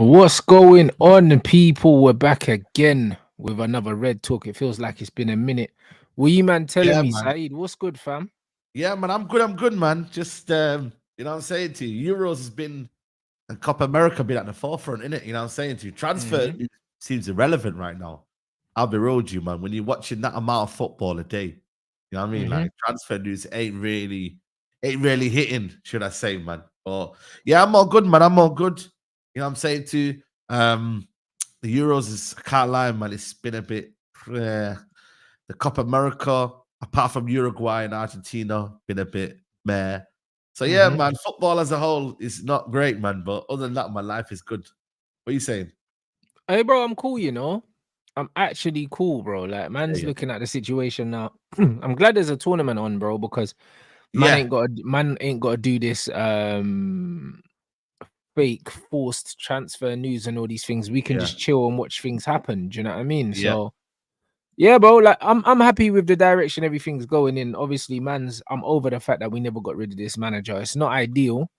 What's going on, people? We're back again with another Red Talk. It feels like it's been a minute. Were you man telling Yeah, me, man. Saeed? What's good, fam? Yeah, man. I'm good, man. Just what I'm saying to you, Euros has been and Copa America been at the forefront, innit? You know what I'm saying to you. Transfer Mm-hmm. seems irrelevant right now. I'll be real with you, man. When you're watching that amount of football a day, you know what I mean? Mm-hmm. Like transfer news ain't really hitting, should I say, man. But yeah, I'm all good, man. I'm all good. You know what I'm saying to you? The Euros is I can't lie, man. It's been a bit the Copa America, apart from Uruguay and Argentina, been a bit meh. So yeah, Mm-hmm. man, football as a whole is not great, man. But other than that, my life is good. What are you saying? Hey, bro, I'm cool, you know. I'm actually cool, bro. Like, Yeah, man's yeah. looking at the situation now. I'm glad there's a tournament on, bro, because Yeah, man ain't got to do this fake forced transfer news and all these things. We can yeah, just chill and watch things happen. Do you know what I mean? yeah. So yeah, bro. Like I'm happy with the direction everything's going in. Obviously, I'm over the fact that we never got rid of this manager. It's not ideal.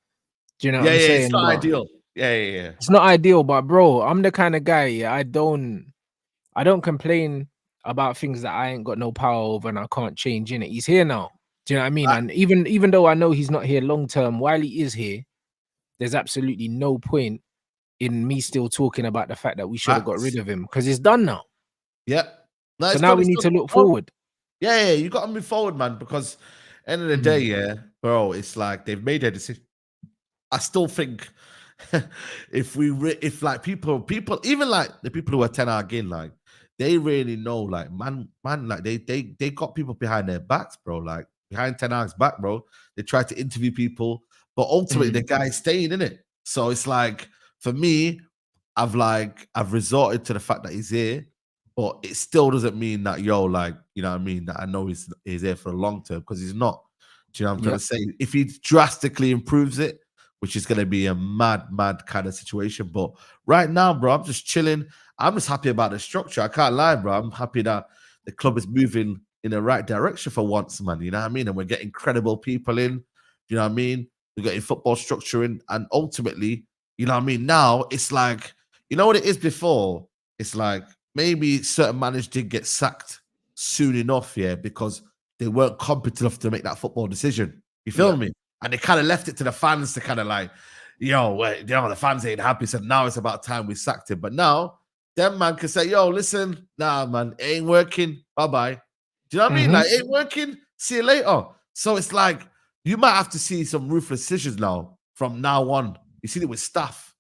Do you know what Yeah, I'm yeah, it's saying? not But ideal. Yeah, yeah, yeah. it's not ideal. But bro, I'm the kind of guy. Yeah, I don't complain about things that I ain't got no power over and I can't change in it. He's here now. Do you know what I mean? That- And even though I know he's not here long term, while he is here, there's absolutely no point in me still talking about the fact that we should have got rid That's of him because it's done now. yeah. No, So it's now done. we It's need done. to look Bro, forward. yeah, yeah. You got to move forward, man. Because end of the day, Mhm. yeah, bro. It's like they've made their decision. I still think if like people even like the people who are 10 out again, like they really know, like man, like they got people behind their backs, bro. Like behind 10 hours back, bro. They try to interview people, but ultimately the Mhm. guy's staying in it. So it's like for me, I've resorted to the fact that he's here, but it still doesn't mean that like, you know what I mean, that I know he's here for a long term because he's not. Do you know what I'm trying Yep. to say? If he drastically improves it, which is going to be a mad kind of situation. But right now, bro, I'm just chilling. I'm just happy about the structure. I can't lie, bro. I'm happy that the club is moving in the right direction for once, man. You know what I mean? And we're getting credible people in. You know what I mean? We're getting football structure in. And ultimately, you know what I mean? Now it's like, you know what it is before? It's like maybe certain managers did get sacked soon enough, yeah, because they weren't competent enough to make that football decision. You feel Yep. me? And they kind of left it to the fans to kind of like, the fans ain't happy. So now it's about time we sacked him. But now, them man can say, yo, listen, nah, man, it ain't working. Bye-bye. Do you know what I mean? Mhm. Like, it ain't working. See you later. So it's like, you might have to see some ruthless decisions now from now on. You seen it with staff.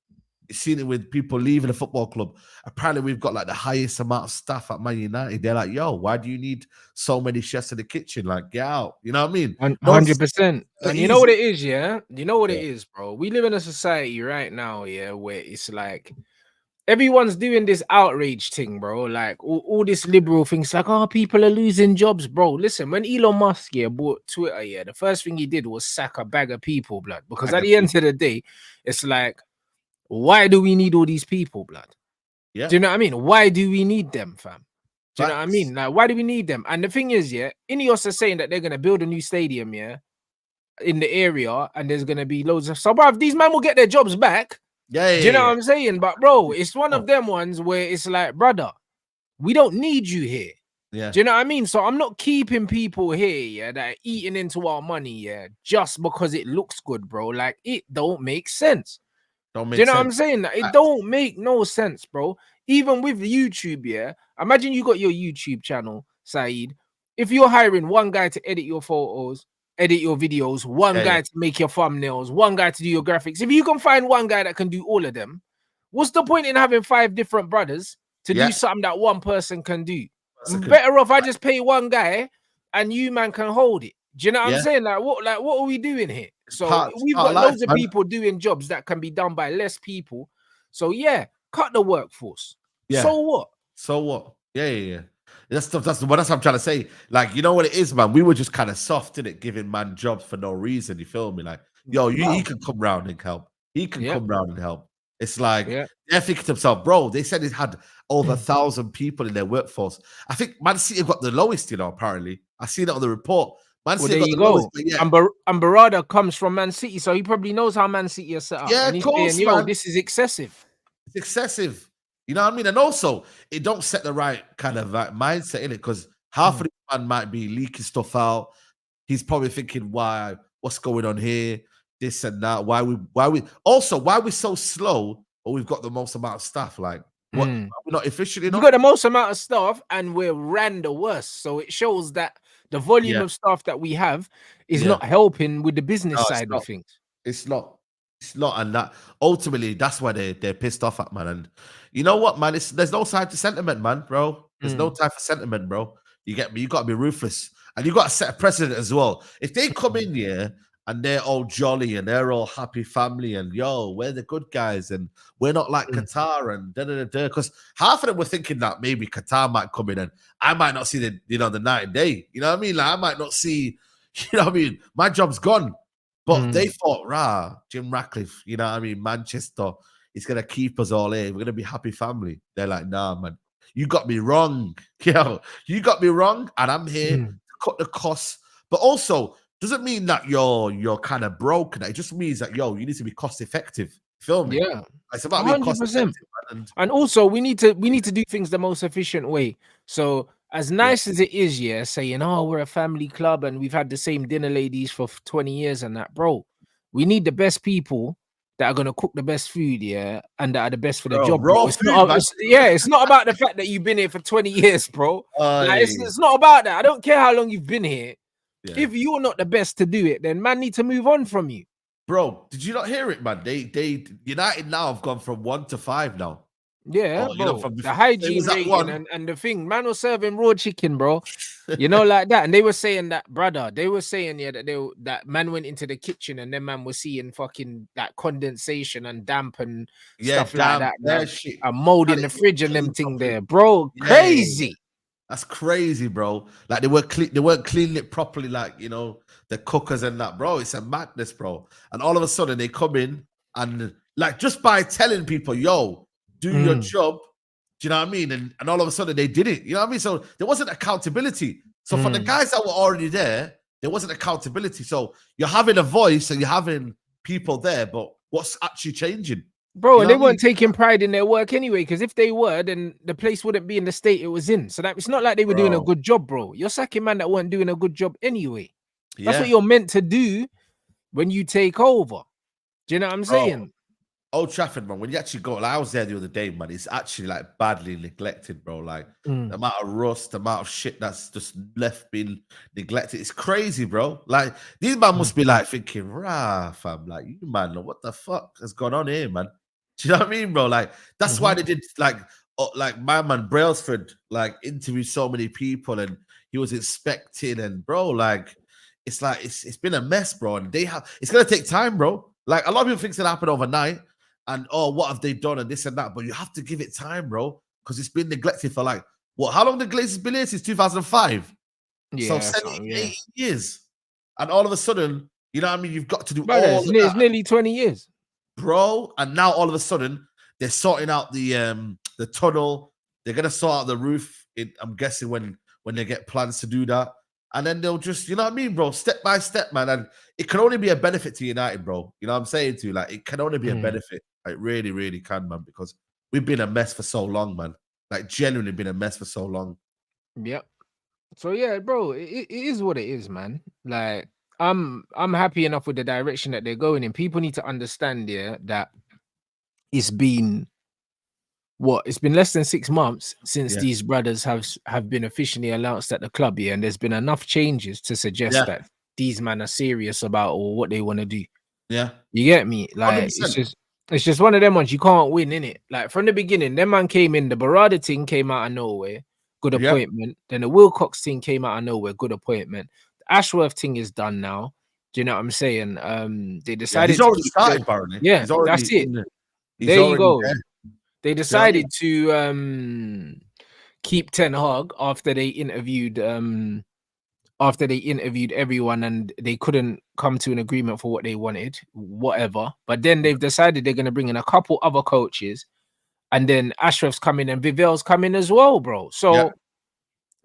You've seen it with people leaving the football club. Apparently, we've got like the highest amount of staff at Man United. They're like, yo, why do you need so many chefs in the kitchen? Like, get out. You know what I mean? No one's 100%. so And you know what easy. it is, yeah? You know what Yeah. it is, bro. We live in a society right now, yeah, where it's like everyone's doing this outrage thing, bro. Like all this liberal things, like, oh, people are losing jobs, bro. Listen, when Elon Musk bought Twitter, the first thing he did was sack a bag of people, blood. Because Like at a the end people. of the day, it's like, why do we need all these people, blood? Yeah. Do you know what I mean? Why do we need them, fam? Do you know what I Facts. mean? Like, why do we need them? And the thing is, Ineos are saying that they're gonna build a new stadium, in the area, and there's gonna be loads of so, bruv, these men will get their jobs back. Yeah, Do you know yeah, what yeah. I'm saying? But bro, it's one Oh, of them ones where it's like, brother, we don't need you here. yeah. Do you know what I mean? So I'm not keeping people here, that are eating into our money, just because it looks good, bro. Like it don't make sense. Don't Do you make know what I'm sense. saying? Like, it Facts. don't make no sense, bro. Even with YouTube, imagine you got your YouTube channel, Saeed. If you're hiring one guy to edit your photos, edit your videos, one Yeah, yeah. guy to make your thumbnails, one guy to do your graphics, if you can find one guy that can do all of them, what's the point in having 5 different brothers to do Yeah. something that one person can do? Second. Better off I just pay one guy and you man can hold it. Do you know what I'm Yeah. saying? Like what are we doing here? It's So it's we've part of got life, loads of man. people doing jobs that can be done by less people. So yeah, cut the workforce. Yeah. So what? So what? Yeah, yeah, yeah. That's what I'm trying to say. Like, you know what it is, man? We were just kind of soft in it, giving man jobs for no reason. You feel me? Like, yo, he Bro. can come round and help. He can Yep. come round and help. It's like Yeah. they're thinking to themselves, bro. They said it had over 1,000 people in their workforce. I think Man City have got the lowest, apparently. I seen it on the report. Man Well, City there have got you the lowest, go. but yeah. And Barada comes from Man City, so he probably knows how Man City are set up, Yeah, and of he's saying, course, "Yo, man. this is excessive." It's excessive. You know what I mean? And also, it don't set the right kind of mindset in it because half of the man might be leaking stuff out. He's probably thinking, "Why? What's going on here? This and that. Why we so slow? But we've got the most amount of staff. Like, what? Are we not efficient We enough? got the most amount of staff, and we're ran the worst. So it shows that the volume Yeah, of staff that we have is yeah. not helping with the business No, it's side of not. things. It's not. It's not, and that ultimately that's why they're pissed off at, man. And you know what, man? There's no time to sentiment, man, bro. There's no time for sentiment, bro. You get me? You got to be ruthless, and you got to set a precedent as well. If they come in here and they're all jolly and they're all happy family, and yo, we're the good guys, and we're not like Qatar and da da da. Because half of them were thinking that maybe Qatar might come in, and I might not see the night and day. You know what I mean? Like I might not see. You know what I mean? My job's gone. But they thought, Jim Ratcliffe, you know what I mean? Manchester is going to keep us all here. We're going to be happy family. They're like, nah, man, you got me wrong. Yo, you got me wrong. And I'm here to cut the costs. But also, doesn't mean that you're kind of broken. It just means that, yo, you need to be cost effective. Feel me? Yeah, It's about being cost 100%. effective. And also, we need to do things the most efficient way. So, as nice as it is, yeah, saying, "Oh, we're a family club and we've had the same dinner ladies for 20 years and that, bro." We need the best people that are gonna cook the best food, yeah, and that are the best for the Bro, job. raw Bro. It's food, not, man. it's not about the fact that you've been here for 20 years, bro. Like, Aye. it's not about that. I don't care how long you've been here. Yeah. If you're not the best to do it, then man need to move on from you. Bro, did you not hear it, man? They United now have gone from 1 to 5 now. Yeah, Oh, you know, bro. from The before, it hygiene was at rating 1. and the thing, man was serving raw chicken, bro. You know, like that. And they were saying that, brother. They were saying, yeah, that man went into the kitchen and then man was seeing fucking like condensation and damp and Yeah, stuff like damn, that. that shit. A mold in the fridge and them thing there, bro. Crazy. That's crazy, bro. Like they weren't cleaning it properly, like you know, the cookers and that, bro. It's a madness, bro. And all of a sudden they come in and like just by telling people, yo, do your job. Do you know what I mean? And all of a sudden they did it. You know what I mean? So there wasn't accountability. So for the guys that were already there wasn't accountability. So you're having a voice and you're having people there, but what's actually changing? Bro, You and know they what I mean? weren't taking pride in their work anyway, because if they were, then the place wouldn't be in the state it was in. So that it's not like they were doing a Bro. good job, bro. You're sacking man that weren't doing a good job anyway. That's Yeah. what you're meant to do when you take over. Do you know what I'm saying? Old Trafford, man, when you actually go, like I was there the other day, man, it's actually like badly neglected, bro. Like the amount of rust, the amount of shit that's just left being neglected. It's crazy, bro. Like these man must be like thinking, rah, fam, like you man, what the fuck has gone on here, man? Do you know what I mean, bro? Like that's why they did like my man Brailsford like interviewed so many people and he was inspecting and bro, like it's like it's been a mess, bro. And it's gonna take time, bro. Like a lot of people think it's gonna happen overnight. And oh, what have they done and this and that? But you have to give it time, bro, because it's been neglected for like what? How long the Glazers been here since 2005? Yeah, So 8 years, and all of a sudden, you know what I mean? You've got to do brother, all it's of that, nearly 20 years, bro. And now all of a sudden, they're sorting out the tunnel. They're gonna sort out the roof. I'm guessing when they get plans to do that. And then they'll just, you know what I mean, bro, step by step, man. And it can only be a benefit to United, bro. You know what I'm saying to you? Like, it can only be a benefit. It really, really can, man, because we've been a mess for so long, man. Like, genuinely been a mess for so long. Yep. So yeah, bro, it is what it is, man. Like, I'm happy enough with the direction that they're going in. People need to understand, yeah, that it's been it's been less than 6 months since these brothers have been officially announced at the club, yeah, and there's been enough changes to suggest that these men are serious about or what they want to do. Yeah, you get me? Like 100%. it's just one of them ones you can't win, in it. Like from the beginning, them man came in, the Barada thing came out of nowhere, good appointment. Then the Wilcox thing came out of nowhere, good appointment. The Ashworth thing is done now. Do you know what I'm saying? They decided he's already started, apparently. Yeah, he's already that's it. He's there you go. there. They decided to keep Ten Hag after they interviewed everyone and they couldn't come to an agreement for what they wanted, whatever. But then they've decided they're going to bring in a couple other coaches, and then Ashraf's coming and Vivel's coming as well, bro. So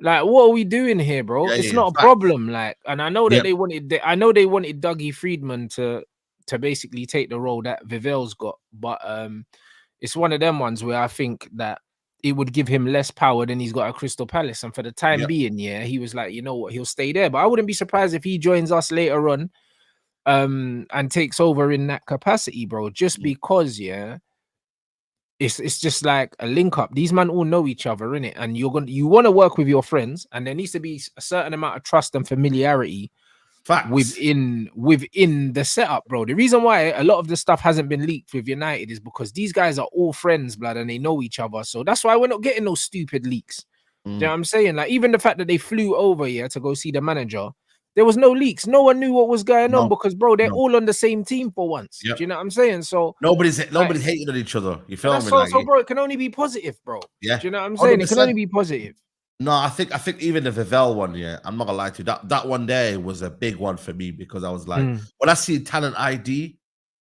like, what are we doing here, bro? It's not a problem. Like, and I know that they wanted Dougie Friedman to basically take the role that Vivel's got, but it's one of them ones where I think that it would give him less power than he's got at Crystal Palace. And for the time Yep. being, yeah, he was like, you know what, he'll stay there. But I wouldn't be surprised if he joins us later on and takes over in that capacity, bro. Just because, yeah, it's just like a link up. These men all know each other, innit? And you want to work with your friends, and there needs to be a certain amount of trust and familiarity Facts. within the setup, bro. The reason why a lot of the stuff hasn't been leaked with United is because these guys are all friends, blood, and they know each other. So that's why we're not getting those stupid leaks. Do you know what I'm saying? Like, even the fact that they flew over here to go see the manager, there was no leaks. No one knew what was going on because, bro, they're all on the same team for once. Yep. Do you know what I'm saying? So nobody's hating on each other. You feel me? So, bro, it can only be positive, bro. Yeah. Do you know what I'm saying? 100%. It can only be positive. No, I think even the Vivell one, yeah, I'm not gonna lie to you. That one there was a big one for me because I was like, when I see talent ID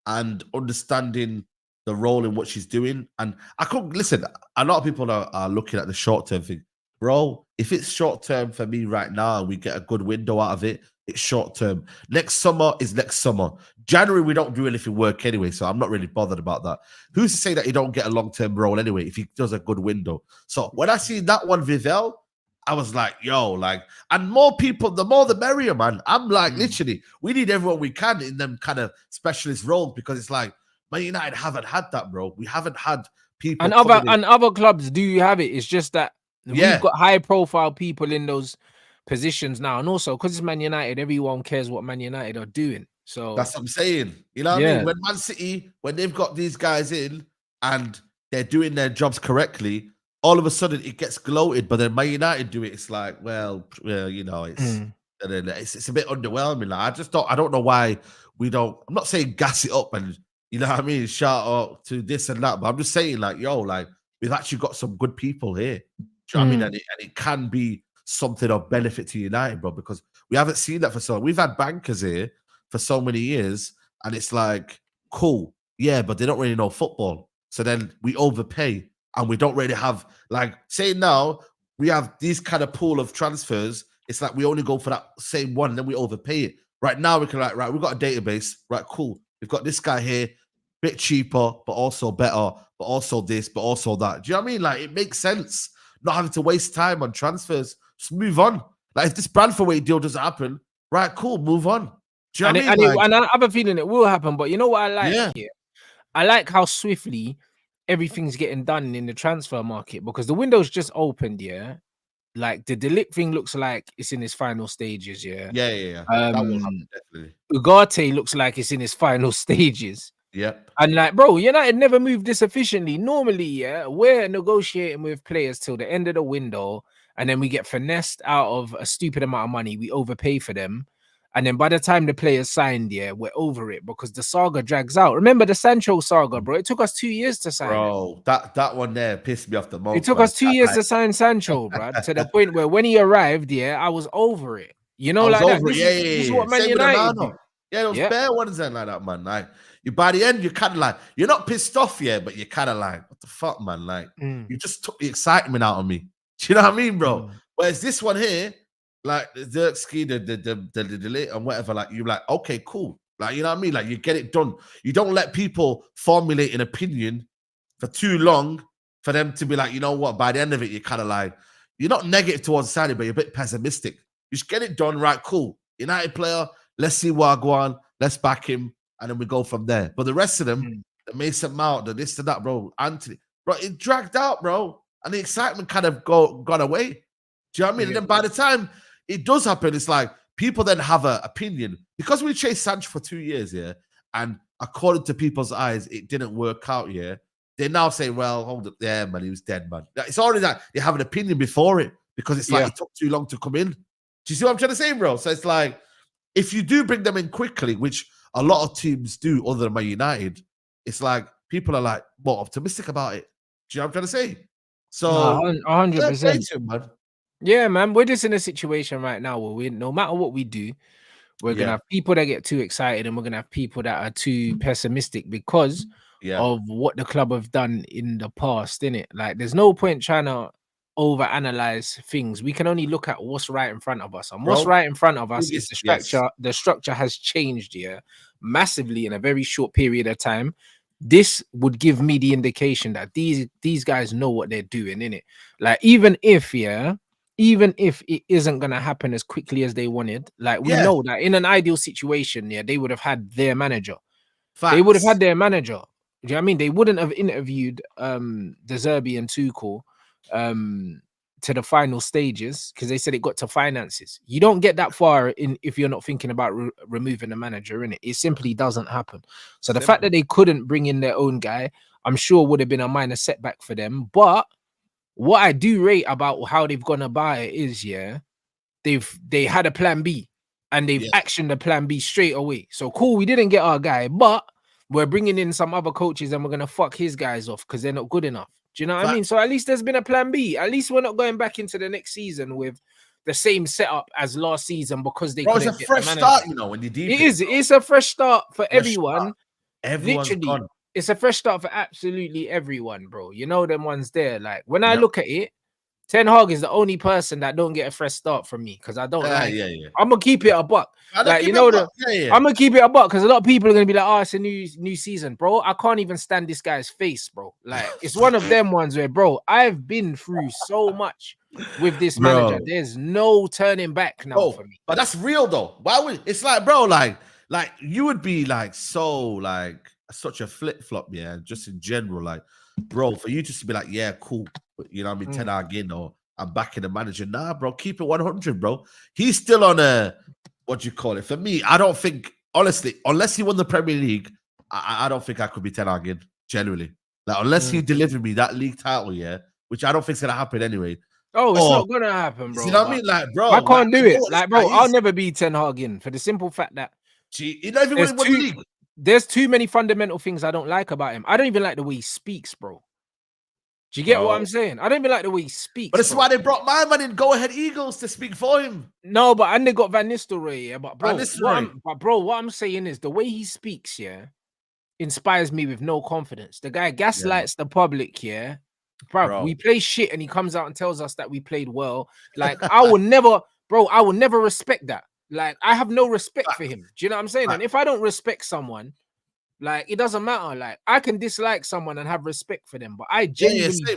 and understanding the role in what she's doing, and I could listen. A lot of people are looking at the short term thing, bro. If it's short term for me right now and we get a good window out of it, it's short term. Next summer is next summer. January we don't do anything work anyway, so I'm not really bothered about that. Who's to say that he don't get a long term role anyway if he does a good window? So when I see that one Vivell, I was like, yo, like, and more people, the more the merrier, man. I'm like, literally, we need everyone we can in them kind of specialist roles because it's like, Man United haven't had that, bro. We haven't had people. And other clubs do have it. It's just that we've got high profile people in those positions now. And also, because it's Man United, everyone cares what Man United are doing. So that's what I'm saying. You know what I mean? When Man City, when they've got these guys in and they're doing their jobs correctly, all of a sudden it gets gloated, but then Man United do it. It's like, well, you know, it's a bit underwhelming. Like, I don't know why we don't. I'm not saying gas it up and you know what I mean, shout out to this and that, but I'm just saying, like, yo, like we've actually got some good people here. Do you know what I mean? And it can be something of benefit to United, bro, because we haven't seen that for so long. We've had bankers here for so many years, and it's like, cool, yeah, but they don't really know football. So then we overpay. And we don't really have, like, say now, we have these kind of pool of transfers. It's like we only go for that same one, and then we overpay it. Right now, we can like, right, we've got a database. Right, cool. We've got this guy here, bit cheaper, but also better, but also this, but also that. Do you know what I mean? Like, it makes sense not having to waste time on transfers. Just move on. Like, if this Branthwaite deal doesn't happen, right, cool, move on. Do you know what I mean? And I have a feeling it will happen, but you know what I like? Yeah. I like how swiftly everything's getting done in the transfer market because the window's just opened, yeah. Like the Ligt thing looks like it's in its final stages, yeah. Yeah. That will happen, definitely. Ugarte looks like it's in its final stages. Yep. And like, bro, United never moved this efficiently. Normally, yeah, we're negotiating with players till the end of the window, and then we get finessed out of a stupid amount of money. We overpay for them. And then by the time the players signed, yeah, we're over it because the saga drags out. Remember the Sancho saga, bro? It took us 2 years to sign. Bro, that one there pissed me off the most. It took us 2 years to sign Sancho, bro, to the point where when he arrived, yeah, I was over it. You know, like that. This is what Man United do. Yeah, those bare ones and like that, man. Like, you by the end, you're kind of like, you're not pissed off, yeah, but you're kind of like, what the fuck, man? Like, you just took the excitement out of me. Do you know what I mean, bro? Whereas this one here, like the Dirkski, the and whatever, like you're like, okay, cool. Like, you know what I mean? Like, you get it done. You don't let people formulate an opinion for too long for them to be like, you know what, by the end of it, you're kind of like, you're not negative towards Saudi, but you're a bit pessimistic. You just get it done, right? Cool. United player, let's see what I go on, let's back him, and then we go from there. But the rest of them, the Mason Mount, the this and that, bro, Anthony, bro, it dragged out, bro. And the excitement kind of gone away. Do you know what I mean? And then by the time it does happen, it's like people then have an opinion because we chased Sancho for 2 years, yeah. And according to people's eyes, it didn't work out, yeah. They now say, well, hold up there, man, he was dead, man. It's already that they have an opinion before it because it's like it took too long to come in. Do you see what I'm trying to say, bro? So it's like if you do bring them in quickly, which a lot of teams do other than Man United, it's like people are like more optimistic about it. Do you know what I'm trying to say? So 100%. Man. Yeah, man, we're just in a situation right now where no matter what we do, we're gonna have people that get too excited and we're gonna have people that are too pessimistic because of what the club have done in the past, innit? Like, there's no point trying to overanalyze things. We can only look at what's right in front of us, and what's right in front of us is the structure. The structure has changed here massively in a very short period of time. this would give me the indication that these guys know what they're doing, innit? Like, even if it isn't gonna happen as quickly as they wanted, like we Yeah, know that in an ideal situation, yeah, they would have had their manager. They would have facts. had their manager. Do you know what I mean? They wouldn't have interviewed De Zerbi and Tuchel to the final stages because they said it got to finances. You don't get that far in if you're not thinking about removing the manager, in it. It simply doesn't happen. So the fact Simple. that they couldn't bring in their own guy, I'm sure would have been a minor setback for them. But what I do rate about how they've gone about it is, yeah, they had a plan B and they've Yeah, actioned the plan B straight away. So cool, we didn't get our guy, but we're bringing in some other coaches and we're gonna fuck his guys off because they're not good enough. Do you know what I mean? facts. So at least there's been a plan B. At least we're not going back into the next season with the same setup as last season because they Bro, it's a couldn't get the fresh manager. start, you know, when you deep It it. is. It's a fresh start for Fresh start. everyone. Everyone's Literally, gone. it's a fresh start for absolutely everyone, bro. You know them ones there. Like when I Yep. look at it, Ten Hag is the only person that don't get a fresh start from me because I don't like. Yeah, It. yeah. I'm gonna keep it a buck. And Like keep you it know up. the. Yeah. I'm gonna keep it a buck because a lot of people are gonna be like, "Oh, it's a new season, bro." I can't even stand this guy's face, bro. Like it's one of them ones where, bro, I've been through so much with this manager. Bro. There's no turning back now for me. But that's real though. Why would it's like, bro, like you would be like so like such a flip flop, yeah, just in general, like, bro, for you just to be like, yeah, cool, you know what I mean, Mm. Ten Hag in or I'm backing the manager. Nah, bro, keep it 100, bro. He's still on a what do you call it? For me, I don't think honestly, unless he won the Premier League, I don't think I could be Ten Hag in generally. Like unless he delivered me that league title, yeah, which I don't think is gonna happen anyway. Oh, it's Or not gonna happen, bro. you know what I mean? Like, bro, I like, can't do I know it. what this Like, guy bro, I'll is. never be Ten Hag in for the simple fact that He not even there's won the league. there's too many fundamental things I don't like about him. I don't even like the way he speaks, bro. Do you get what Bro. I'm saying? I don't even like the way he speaks. But this is bro. why they brought my man in, Go Ahead Eagles, to speak for him. No, but and they got Van Nistelrooy, yeah. But Van Nistelrooy. what I'm saying is the way he speaks, yeah, inspires me with no confidence. The guy gaslights the public, yeah. Bro, Bro. we play shit and he comes out and tells us that we played well. Like, I will never, bro, I will never respect that. Like, I have no respect for him. Do you know what I'm saying? And if I don't respect someone, like, it doesn't matter. Like, I can dislike someone and have respect for them, but I genuinely same.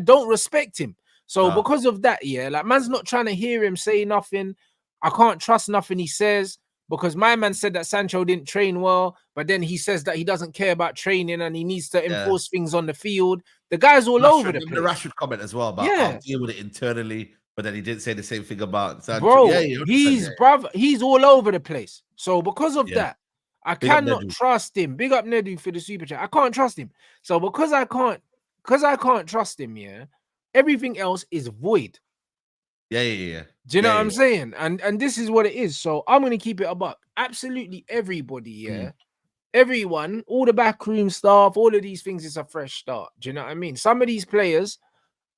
don't respect him. So Nah. because of that, yeah, like man's not trying to hear him say nothing. I can't trust nothing he says because my man said that Sancho didn't train well, but then he says that he doesn't care about training and he needs to enforce things on the field. The guy's all over the place. The Rashford comment as well about I'll deal with it internally, but then he didn't say the same thing about Sancho. Bro, Yeah, he's all over the place. So because of that, I Big up cannot Nedu. trust him. Big up Nedu for the super chat. I can't trust him. So because I can't trust him, yeah, everything else is void. Yeah. Do you know what I'm saying? And this is what it is. So I'm gonna keep it a buck. Absolutely everybody, yeah. Everyone, all the backroom staff, all of these things is a fresh start. Do you know what I mean? Some of these players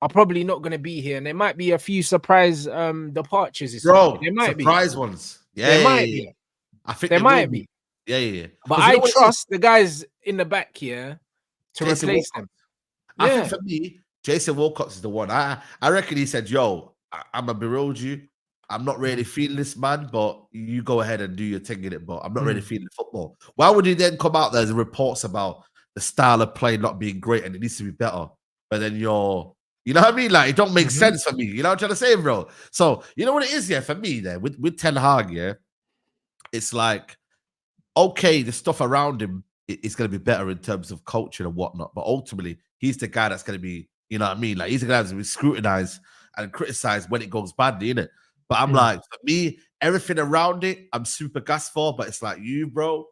are probably not going to be here, and there might be a few surprise departures. Bro, there might surprise be. ones. There might be. I think there might be. Yeah. But I trust the guys in the back here to Jason replace Walcott. them. I think for me, Jason Wilcox is the one. I reckon he said, "Yo, I'm gonna berode you. I'm not really feeling this man, but you go ahead and do your thing in it. But I'm not really feeling football." Why would he then come out there as reports about the style of play not being great and it needs to be better? But then you know what I mean? Like it don't make sense for me. You know what I'm trying to say, bro? So you know what it is, yeah, for me there with Ten Hag, yeah, it's like okay, the stuff around him is going to be better in terms of culture and whatnot, but ultimately he's the guy that's going to be, you know what I mean? Like he's the guy that's going to be scrutinized and criticized when it goes badly, innit? But I'm like, for me, everything around it, I'm super gassed for, but it's like you, bro.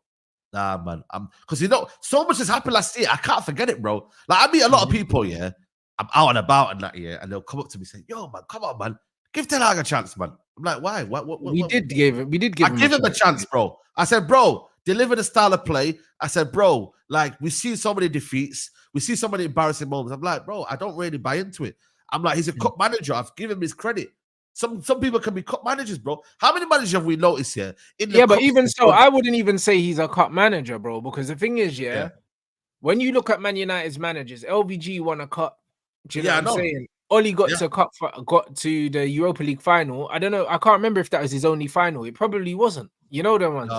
Nah, man. Because you know, so much has happened last year. I can't forget it, bro. Like I meet a lot of people, yeah. I'm out and about and that, yeah, and they'll come up to me and say, "Yo, man, come on, man, give Ten Hag a chance, man." I'm like, "Why? We did give him a chance, bro." I said, "Bro, deliver the style of play." I said, "Bro, like we see so many defeats, we see so many embarrassing moments." I'm like, "Bro, I don't really buy into it." I'm like, "He's a cup manager. I've given him his credit." Some people can be cup managers, bro. How many managers have we noticed here? But even so, I wouldn't even say he's a cup manager, bro. Because the thing is, when you look at Man United's managers, LVG won a cup. Do you know what I'm saying? Oli got to the Europa League final. I don't know. I can't remember if that was his only final. It probably wasn't. You know them ones.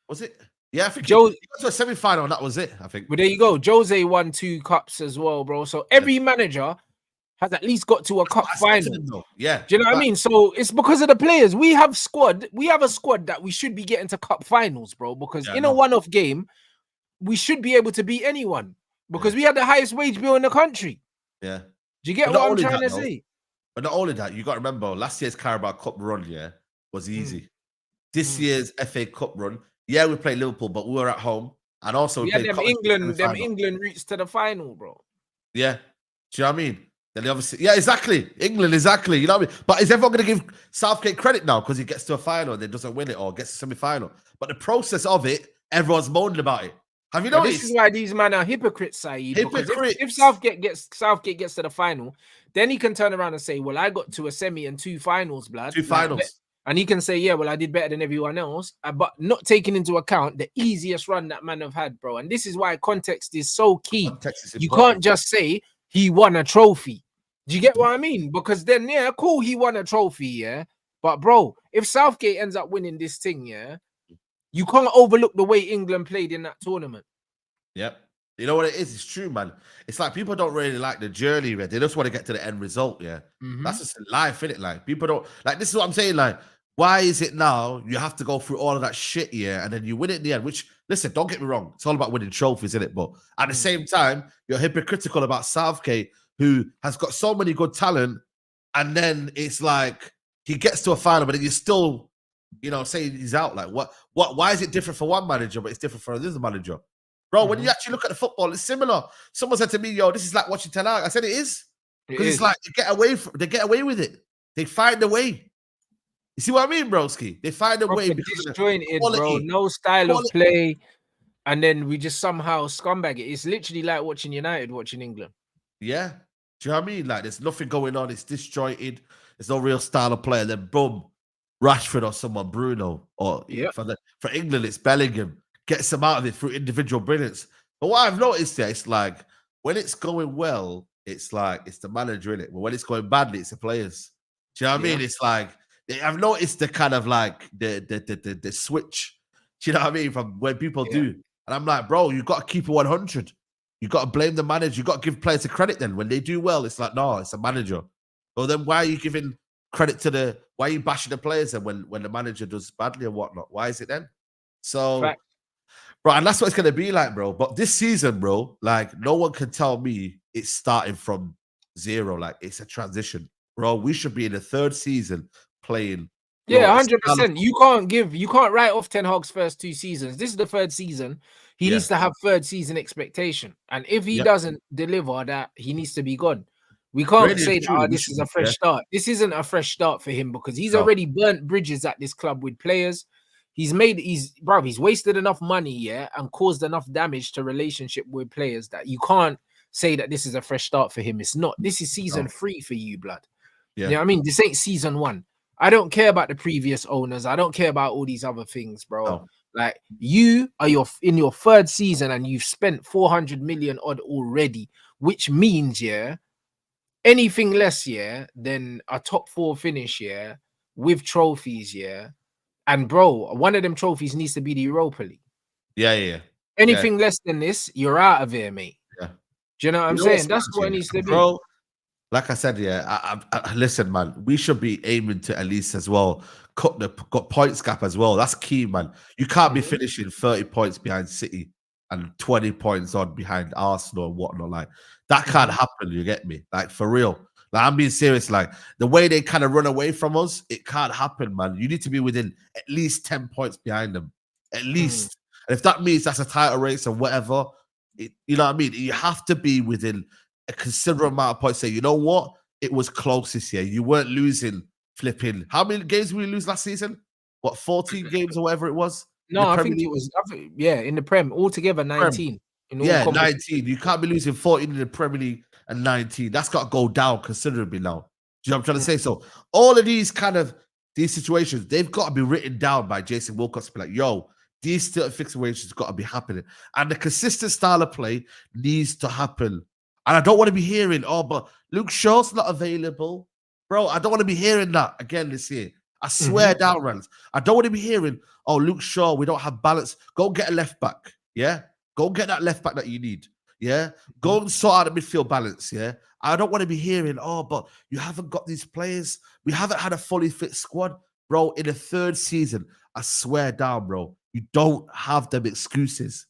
Was it? Yeah, I think he Joe, got to a semi-final and that was it, I think. but there you go. Jose won 2 cups as well, bro. So every manager has at least got to a cup I said to final. him, though. Yeah. Do you know what I mean? So it's because of the players. We have a squad that we should be getting to cup finals, bro. Because Yeah, in a one-off game, we should be able to beat anyone because we had the highest wage bill in the country. Yeah. Do you get But what not I'm only trying that, to though, say? but not only that, you got to remember last year's Carabao Cup run, was easy. This year's FA Cup run, we played Liverpool, but we were at home, and also we We had played them Coventry England routes to the final, bro. Yeah, do you know what I mean? Then they obviously, exactly. England, exactly. You know what I mean? But is everyone going to give Southgate credit now because he gets to a final and then doesn't win it or gets to semi-final? But the process of it, everyone's moaning about it. Have you noticed? This is why these men are hypocrites, Saeed. Hypocrites. Because if Southgate gets to the final, then he can turn around and say, "Well, I got to a semi and 2 finals, blood. 2 finals." And he can say, "Yeah, well, I did better than everyone else," but not taking into account the easiest run that man have had, bro. And this is why context is so key. Context is you important. can't just say he won a trophy. Do you get what I mean? Because then, yeah, cool, he won a trophy, yeah. But bro, if Southgate ends up winning this thing, yeah, you can't overlook the way England played in that tournament. Yep. You know what it is? It's true, man. It's like people don't really like the journey, man. They just want to get to the end result, yeah. That's just life, innit? Like, people don't like this is what I'm saying. Like, why is it now you have to go through all of that shit, yeah, and then you win it in the end? Which, listen, don't get me wrong, it's all about winning trophies, isn't it? But at the same time, you're hypocritical about Southgate, who has got so many good talent, and then it's like he gets to a final, but then you still, saying he's out. Like, why is it different for one manager, but it's different for another manager? Bro, when you actually look at the football, it's similar. Someone said to me, "Yo, this is like watching Ten Hag." I said it is. Because it's like they get away with it. They find a way. You see what I mean, broski? They find a way because disjointed, bro. No style of play, and then we just somehow scumbag it. It's literally like watching United, watching England. Yeah, do you know what I mean? Like, there's nothing going on. It's disjointed. There's no real style of play. And then boom, Rashford or someone, Bruno, or for England, it's Bellingham. Gets them out of it through individual brilliance. But what I've noticed there, it's like when it's going well, it's like it's the manager in it. But when it's going badly, it's the players. Do you know what I mean? It's like I've noticed the kind of like the switch. Do you know what I mean? From when people do, and I'm like, bro, you got to keep it 100. You got to blame the manager. You got to give players a credit. Then when they do well, it's like no, it's the manager. Well, then why are you giving credit to why are you bashing the players then when the manager does badly or whatnot? Why is it then? So. Fact. Bro, and that's what it's going to be like, bro. But this season, bro, like, no one can tell me it's starting from zero. Like, it's a transition. Bro, we should be in the 3rd season playing. Bro, 100%. You can't write off Ten Hag's first 2 seasons. This is the 3rd season. He needs to have 3rd season expectation. And if he doesn't deliver that, he needs to be gone. We can't say that this is a fresh start. This isn't a fresh start for him because he's already burnt bridges at this club with players. He's wasted enough money, and caused enough damage to relationship with players that you can't say that this is a fresh start for him. It's not. This is season 3 for you, blood. Yeah, you know what I mean? This ain't season 1. I don't care about the previous owners. I don't care about all these other things, bro. No. Like, you are in your 3rd season and you've spent 400 million odd already, which means, anything less, than a top 4 finish, with trophies, And bro, one of them trophies needs to be the Europa League. Yeah. Anything less than this, you're out of here, mate. Yeah. Do you know what I'm saying? That's what it needs to be. Bro, like I said, I listen, man, we should be aiming to at least as well got points gap as well. That's key, man. You can't be finishing 30 points behind City and 20 points on behind Arsenal and whatnot. Like, that can't happen, you get me? Like, for real. Like, I'm being serious. Like, the way they kind of run away from us, it can't happen, man. You need to be within at least 10 points behind them. At least. And if that means that's a title race or whatever, you know what I mean? You have to be within a considerable amount of points. Say, you know what? It was close this year. You weren't losing flipping. How many games did we lose last season? What, 14 games or whatever it was? No, I think it was, in the Prem, altogether 19. 19. You can't be losing 14 in the Premier League and 19. That's got to go down considerably now. Do you know what I'm trying to say? So all of these situations, they've got to be written down by Jason Wilcox to be like, yo, these certain situations got to be happening. And the consistent style of play needs to happen. And I don't want to be hearing, but Luke Shaw's not available. Bro, I don't want to be hearing that again this year. I swear down, Rants. I don't want to be hearing, oh, Luke Shaw, we don't have balance. Go get a left back. Yeah. Go get that left back that you need. Yeah. Go and sort out the midfield balance. Yeah. I don't want to be hearing, oh, but you haven't got these players. We haven't had a fully fit squad. Bro, in the third season, I swear down, bro, you don't have them excuses.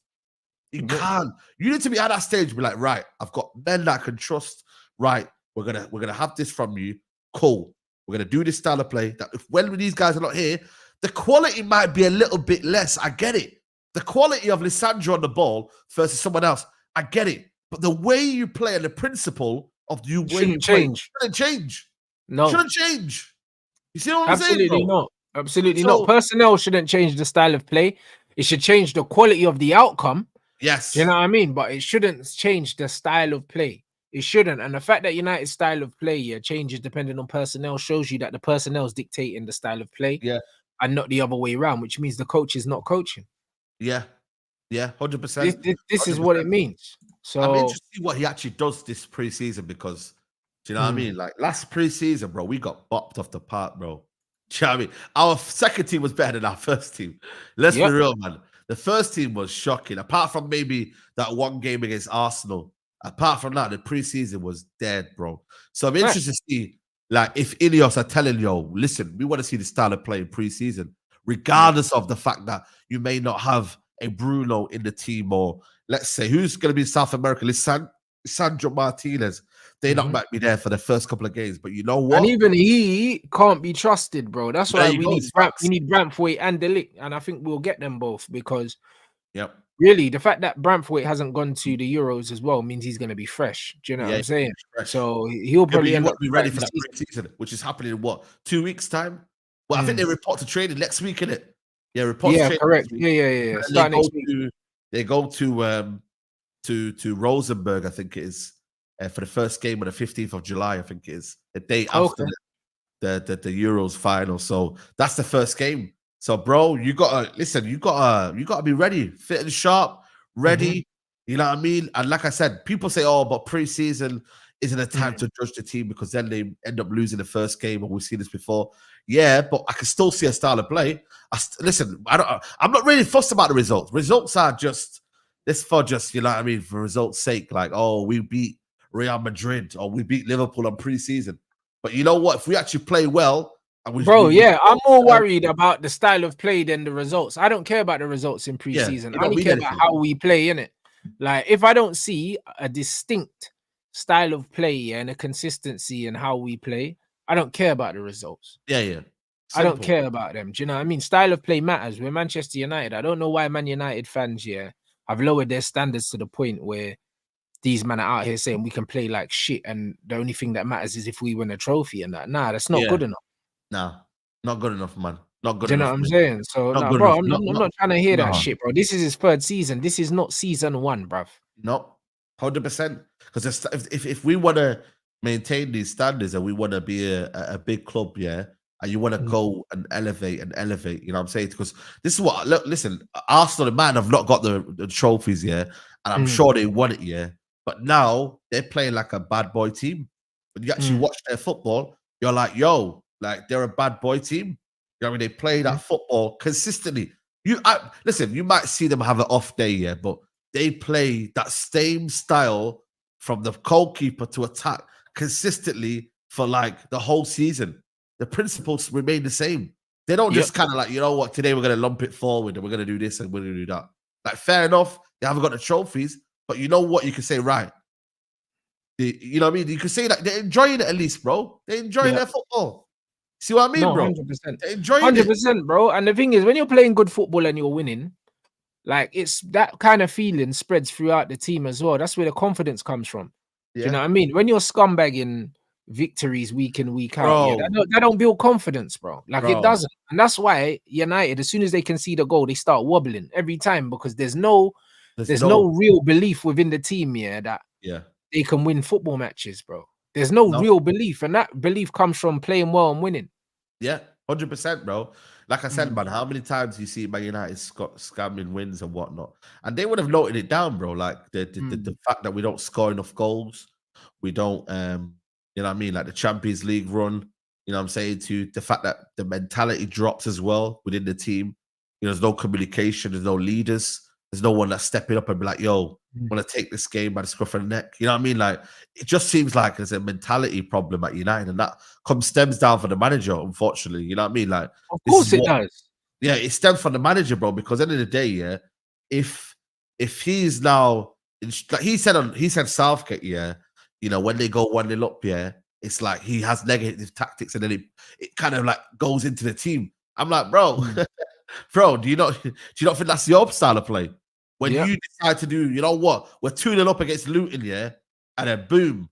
You can't. You need to be at that stage, be like, right, I've got men that I can trust. Right, we're gonna have this from you. Cool. We're gonna do this style of play. That if when these guys are not here, the quality might be a little bit less. I get it. The quality of Lisandro on the ball versus someone else, I get it. But the way you play and the principle of you way you play shouldn't change. No, shouldn't change. You see what I'm saying, absolutely bro? not. Absolutely not. Personnel shouldn't change the style of play. It should change the quality of the outcome. Yes. Do you know what I mean? But it shouldn't change the style of play. It shouldn't. And the fact that United's style of play changes depending on personnel shows you that the personnel is dictating the style of play. Yeah. And not the other way around, which means the coach is not coaching. Yeah. Yeah, 100%. This is what it means. So I'm interested to see what he actually does this preseason because, do you know what I mean? Like last preseason, bro, we got bopped off the park, bro. Do you know what I mean? Our second team was better than our first team. Let's be real, man. The first team was shocking. Apart from maybe that one game against Arsenal, apart from that, the preseason was dead, bro. So I'm interested to see, like, if Ineos are telling you, listen, we want to see the style of play in preseason, regardless of the fact that you may not have a Bruno in the team, or let's say who's going to be in South America, Sandro Martinez. They not might be there for the first couple of games, but you know what? And even he can't be trusted, bro. That's why we need Braithwaite and Ligt, and I think we'll get them both because, really, the fact that Braithwaite hasn't gone to the Euros as well means he's going to be fresh. Do you know what I'm saying? So he'll probably end up be ready for that preseason, which is happening in what 2 weeks' time. Well, I think they report to training next week, innit? Yeah, report. Yeah, correct. Yeah. Start next week. They go to Rosenborg, I think it is, for the first game on the 15th of July. I think it is the day after the Euros final. So that's the first game. So, bro, you gotta listen. You gotta be ready, fit and sharp, ready. You know what I mean? And like I said, people say, "Oh, but preseason isn't a time to judge the team because then they end up losing the first game." And we've seen this before. Yeah, but I can still see a style of play. Listen, I'm not really fussed about the results. Results are just this for just, you know what I mean, for results' sake. Like, oh, we beat Real Madrid or we beat Liverpool on preseason. But you know what? If we actually play well, and I'm more worried about the style of play than the results. I don't care about the results in preseason. I only care about how we play, innit? Like, if I don't see a distinct style of play and a consistency in how we play, I don't care about the results. Yeah. Simple. I don't care about them. Do you know what I mean? Style of play matters. We're Manchester United. I don't know why Man United fans, have lowered their standards to the point where these men are out here saying we can play like shit and the only thing that matters is if we win a trophy and that. Nah, that's not good enough. Nah, not good enough, man. Not good enough. Do you know what I'm saying? So, bro, I'm not trying to hear that shit, bro. This is his third season. This is not season 1, bruv. No, 100%. Because if we want to maintain these standards and we want to be a big club, and you want to go and elevate, you know what I'm saying? Because this is what, look, listen, Arsenal and Man have not got the trophies, and I'm sure they want it, but now they're playing like a bad boy team. When you actually watch their football, you're like, yo, like they're a bad boy team. You know what I mean? They play that football consistently. Listen, you might see them have an off day, but they play that same style from the goalkeeper to attack consistently for like the whole season. The principles remain the same. They don't just kind of like, you know what, today we're going to lump it forward and we're going to do this and we're going to do that. Like, fair enough, they haven't got the trophies, but you know what, you can say, right. You know what I mean? You can say that they're enjoying it at least, bro. They're enjoying their football. See what I mean, bro? 100%. They're enjoying 100%, bro. And the thing is, when you're playing good football and you're winning, like, it's that kind of feeling spreads throughout the team as well. That's where the confidence comes from. Do you know what I mean? When you're scumbagging victories week in, week out, that don't build confidence, bro. Like, it doesn't. And that's why United, as soon as they can see the goal, they start wobbling every time because there's no real belief within the team, that they can win football matches, bro. There's no real belief, and that belief comes from playing well and winning. Yeah, 100%, bro. Like I said, man, how many times you see Man United scamming wins and whatnot? And they would have noted it down, bro. Like the fact that we don't score enough goals. We don't, you know what I mean? Like the Champions League run, You know what I'm saying? To the fact that the mentality drops as well within the team. You know, there's no communication, there's no leaders, there's no one that's stepping up and be like, yo, Mm. want to take this game by the scruff of the neck. You know what I mean? Like, it just seems like there's a mentality problem at United, and that stems down from the manager, unfortunately. You know what I mean? Like, Of this is course it what, does. yeah, it stems from the manager, bro. Because at the end of the day, yeah, if he's now like he said Southgate, yeah, you know, when they go 1-0 up, yeah, it's like he has negative tactics, and then it kind of like goes into the team. I'm like, bro, Mm. bro, do you not think that's your style of play? When Yep. you decide to do, you know what, we're 2-0 up against Luton, yeah, and then boom,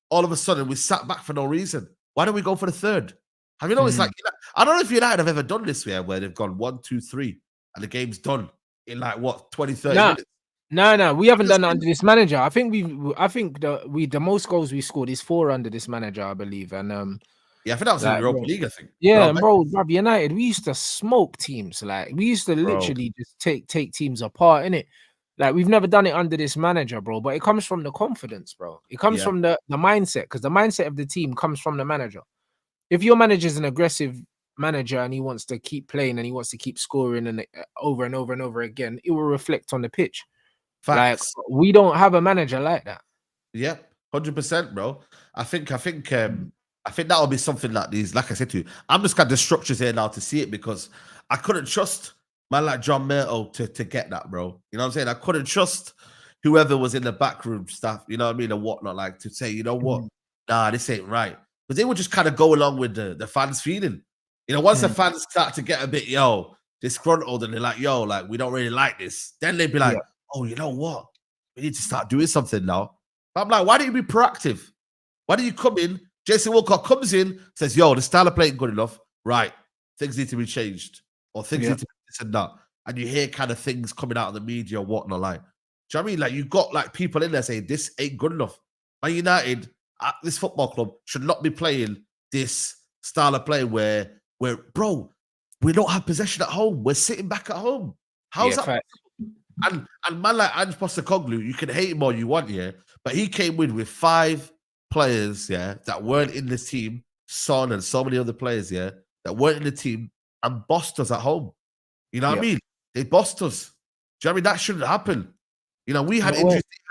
all of a sudden we sat back for no reason. Why don't we go for the third? Have you noticed? Mm. Like, I don't know if United have ever done this where they've gone 1, 2, 3, and the game's done in like what 20, 30 No, minutes. no, we haven't done that under this manager. I think the most goals we scored is 4 under this manager, I believe. And Yeah, I think that was in the like, Europa bro, League, I think. yeah, and Europa, bro, United, we used to smoke teams. Like, we used to bro. literally just take teams apart, innit? Like, we've never done it under this manager, bro. But it comes from the confidence, bro. It comes Yeah. from the mindset, because the mindset of the team comes from the manager. If your manager is an aggressive manager and he wants to keep playing and he wants to keep scoring and over and over and over again, it will reflect on the pitch. Like, Facts. we don't have a manager like that. Yeah, 100%, bro. I think that'll be something that these, like I said to you, I'm just got the structures here now to see it, because I couldn't trust man like John Murto to get that, bro. You know what I'm saying? I couldn't trust whoever was in the backroom staff, you know what I mean, and whatnot, like to say, you know what, nah, this ain't right. Because they would just kind of go along with the fans' feeling. You know, once the fans start to get a bit, disgruntled, and they're like, yo, like, we don't really like this, then they'd be like, oh, you know what? We need to start doing something now. But I'm like, why don't you be proactive? Why do you come in? Jason Wilcock comes in, says, yo, the style of play ain't good enough. Right. Things need to be changed. Or things need to be this and that. And you hear kind of things coming out of the media or whatnot. Like, do you know what I mean? Like, you got like people in there saying this ain't good enough. Man United, this football club, should not be playing this style of play where bro, we don't have possession at home. We're sitting back at home. How's that? Fact. And man like Ange Postecoglou, you can hate him all you want, yeah, but he came in with 5 players, yeah, that weren't in the team, Son and so many other players, yeah, that weren't in the team, and bossed us at home. You know what I mean? They bossed us. Do you know what I mean? That shouldn't happen. You know, we had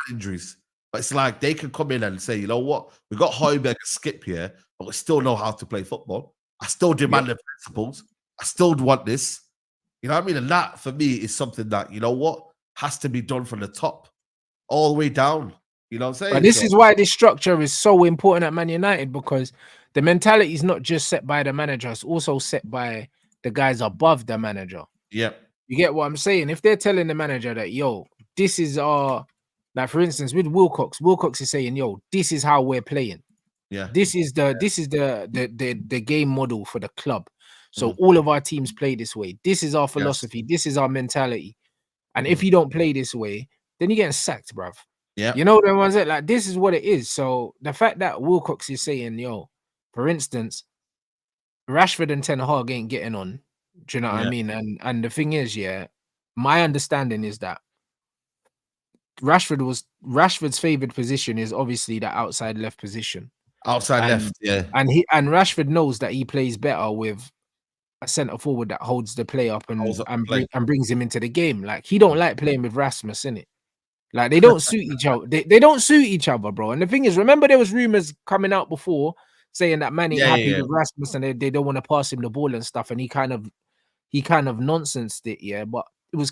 injuries, but it's like they can come in and say, you know what, we got Højbjerg and Skip here, but we still know how to play football. I still demand the principles. I still want this. You know what I mean? And that, for me, is something that, you know what, has to be done from the top all the way down. You know what I'm saying? But this is why this structure is so important at Man United, because the mentality is not just set by the manager, it's also set by the guys above the manager. Yeah. You get what I'm saying? If they're telling the manager that, yo, this is our, like, for instance, with Wilcox is saying, yo, this is how we're playing. Yeah. This is the game model for the club. So all of our teams play this way. This is our philosophy. This is our mentality. And if you don't play this way, then you're getting sacked, bruv. Yeah. You know the ones that, like, this is what it is. So the fact that Wilcox is saying, yo, for instance, Rashford and Ten Hag ain't getting on. Do you know what I mean? And the thing is, my understanding is that Rashford's favored position is obviously the outside left position. Outside left, yeah. And Rashford knows that he plays better with a centre forward that holds the play up and brings him into the game. Like, he don't like playing with Rasmus, innit? Like, they don't suit each other. They don't suit each other, bro. And the thing is, remember there was rumors coming out before saying that Man ain't happy with Rasmus and they don't want to pass him the ball and stuff. And he kind of nonsensed it, but there was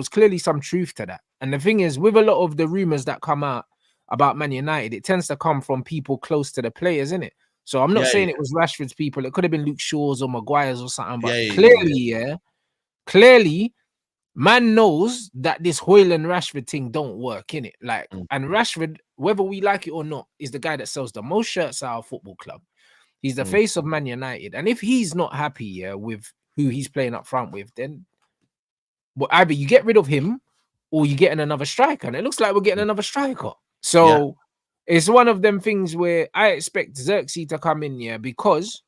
clearly some truth to that. And the thing is, with a lot of the rumors that come out about Man United, it tends to come from people close to the players, innit? So I'm not saying it was Rashford's people. It could have been Luke Shaw's or Maguire's or something. But clearly, man knows that this Højlund Rashford thing don't work, innit? Like, and Rashford, whether we like it or not, is the guy that sells the most shirts at our football club. He's the face of Man United. And if he's not happy with who he's playing up front with, then either you get rid of him or you're getting another striker. And it looks like we're getting another striker. So it's one of them things where I expect Xerxes to come in, because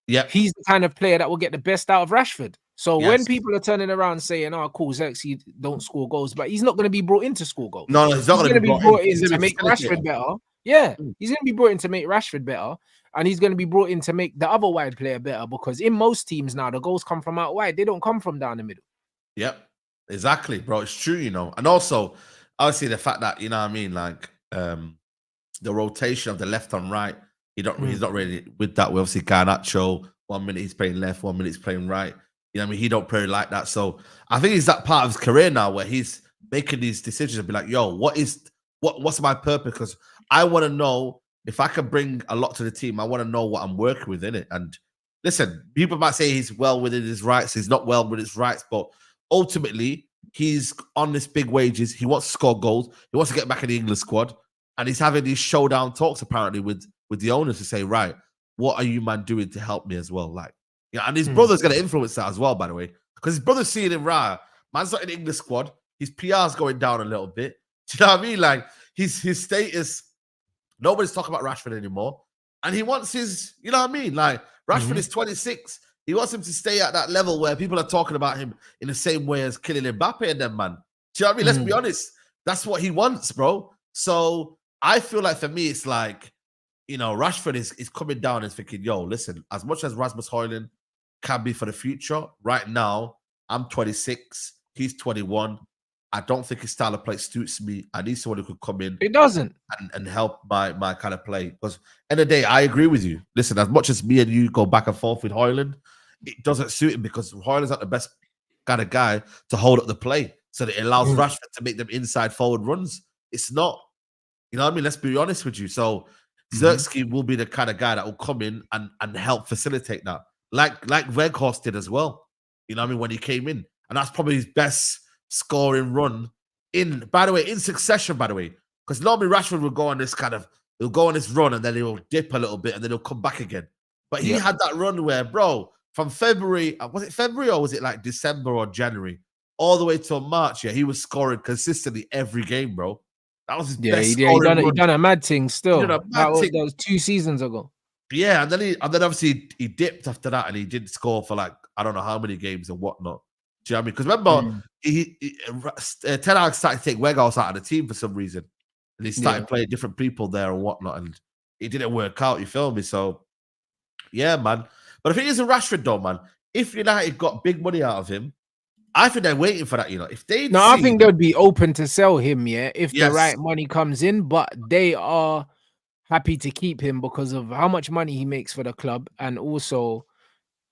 he's the kind of player that will get the best out of Rashford. So when people are turning around saying, oh, cool, Xerxes don't score goals, but he's not going to be brought in to score goals. No, he's not going to be brought in to make Rashford better. Yeah, he's going to be brought in to make Rashford better. and he's going to be brought in to make the other wide player better. Because in most teams now, the goals come from out wide; they don't come from down the middle. Yep, exactly, bro. It's true, and also obviously the fact that what I mean, like the rotation of the left and right. He's not really with that. We obviously Garnacho. 1 minute he's playing left, 1 minute he's playing right. What I mean? He don't play like that. So I think he's that part of his career now where he's making these decisions and be like, yo, what's my purpose? Because I want to know if I can bring a lot to the team. I want to know what I'm working with in it. And listen, people might say he's well within his rights. He's not well with his rights, but ultimately he's on this big wages. He wants to score goals. He wants to get back in the England squad. And he's having these showdown talks apparently with the owners to say, right, what are you man doing to help me as well? Like, and his brother's going to influence that as well, by the way, because his brother's seeing him, right, man's not in the English squad. His PR's going down a little bit. Do you know what I mean? Like his status, nobody's talking about Rashford anymore. And he wants his, you know what I mean? Like Rashford is 26. He wants him to stay at that level where people are talking about him in the same way as killing Mbappe and them, man. Do you know what I mean? Let's be honest. That's what he wants, bro. So I feel like for me, it's like, Rashford is coming down and thinking, yo, listen, as much as Rasmus Højlund can be for the future, right now, I'm 26, he's 21. I don't think his style of play suits me. I need someone who could come in. It doesn't. And help my kind of play. Because end of the day, I agree with you. Listen, as much as me and you go back and forth with Højlund, it doesn't suit him because Højlund's not the best kind of guy to hold up the play. So that it allows Rashford to make them inside forward runs. It's not. You know what I mean? Let's be honest with you. So Zirkzee will be the kind of guy that will come in and help facilitate that. Like Weghorst did as well. You know what I mean? When he came in. And that's probably his best scoring run in succession, by the way. Because normally Rashford will go on this he'll go on this run and then he'll dip a little bit and then he'll come back again. But he had that run where, bro, from February, was it February or was it like December or January? All the way till March, he was scoring consistently every game, bro. That was his best scoring run. He done a mad thing still. That was 2 seasons ago. Yeah, and then obviously he dipped after that and he didn't score for like, I don't know how many games and whatnot. Do you know what I mean? Because remember, Ten Hag started to take Weghorst out of the team for some reason. And he started playing different people there and whatnot. And it didn't work out, you feel me? So, yeah, man. But if it is a Rashford, though, man, if United got big money out of him, I think they're waiting for that, If they I think they'd be open to sell him, if the right money comes in, but they are happy to keep him because of how much money he makes for the club. And also,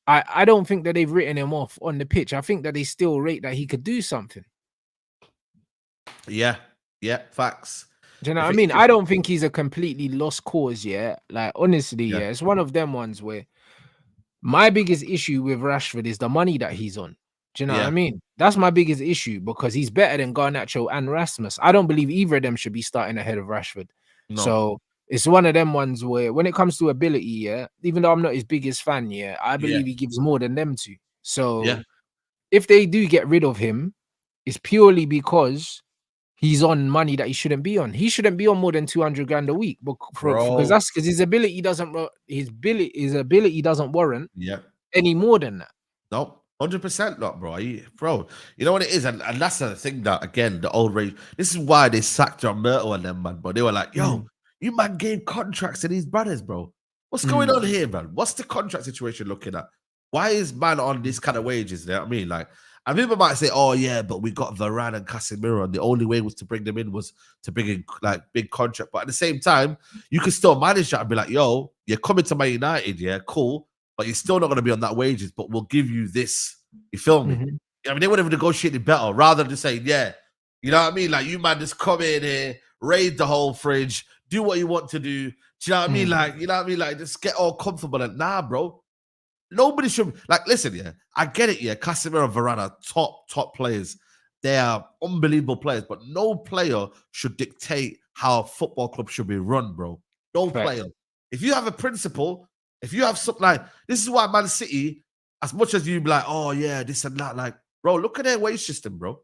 I don't think that they've written him off on the pitch. I think that they still rate that he could do something. Yeah, facts. Do you know what I mean? I don't think he's a completely lost cause, Like, honestly, it's one of them ones where my biggest issue with Rashford is the money that he's on. Do you know what I mean? That's my biggest issue because he's better than Garnacho and Rasmus. I don't believe either of them should be starting ahead of Rashford. No. So it's one of them ones where when it comes to ability, even though I'm not his biggest fan, I believe he gives more than them two. So if they do get rid of him, it's purely because he's on money that he shouldn't be on. He shouldn't be on more than 200 grand a week, because his ability doesn't warrant any more than that. No, 100% not, bro. Bro, you know what it is, and that's the thing that again the old rage. This is why they sacked John Myrtle and them, man. But they were like, "Yo, you man gave contracts to these brothers, bro. What's going on here, man? What's the contract situation looking at? Why is man on this kind of wages?" You know what I mean? Like, and people might say, "Oh yeah, but we got Varane and Casemiro, and the only way was to bring them in was to bring in like big contract." But at the same time, you can still manage that and be like, "Yo, you're coming to Man United, yeah, cool, but you're still not going to be on that wages, but we'll give you this." You feel me? I mean, they would have negotiated better rather than just saying, "Yeah, you know what I mean? Like, you man just come in here, raid the whole fridge, do what you want to do." Do you know what I mean? Like, you know what I mean? Like, just get all comfortable. And nah, bro. Nobody should like listen, I get it, Casemiro and Varane are top players. They are unbelievable players, but no player should dictate how a football club should be run, bro. No player. If you have a principle, if you have something like this is why Man City, as much as you be like, "Oh yeah, this and that," like, bro, look at their wage system, bro.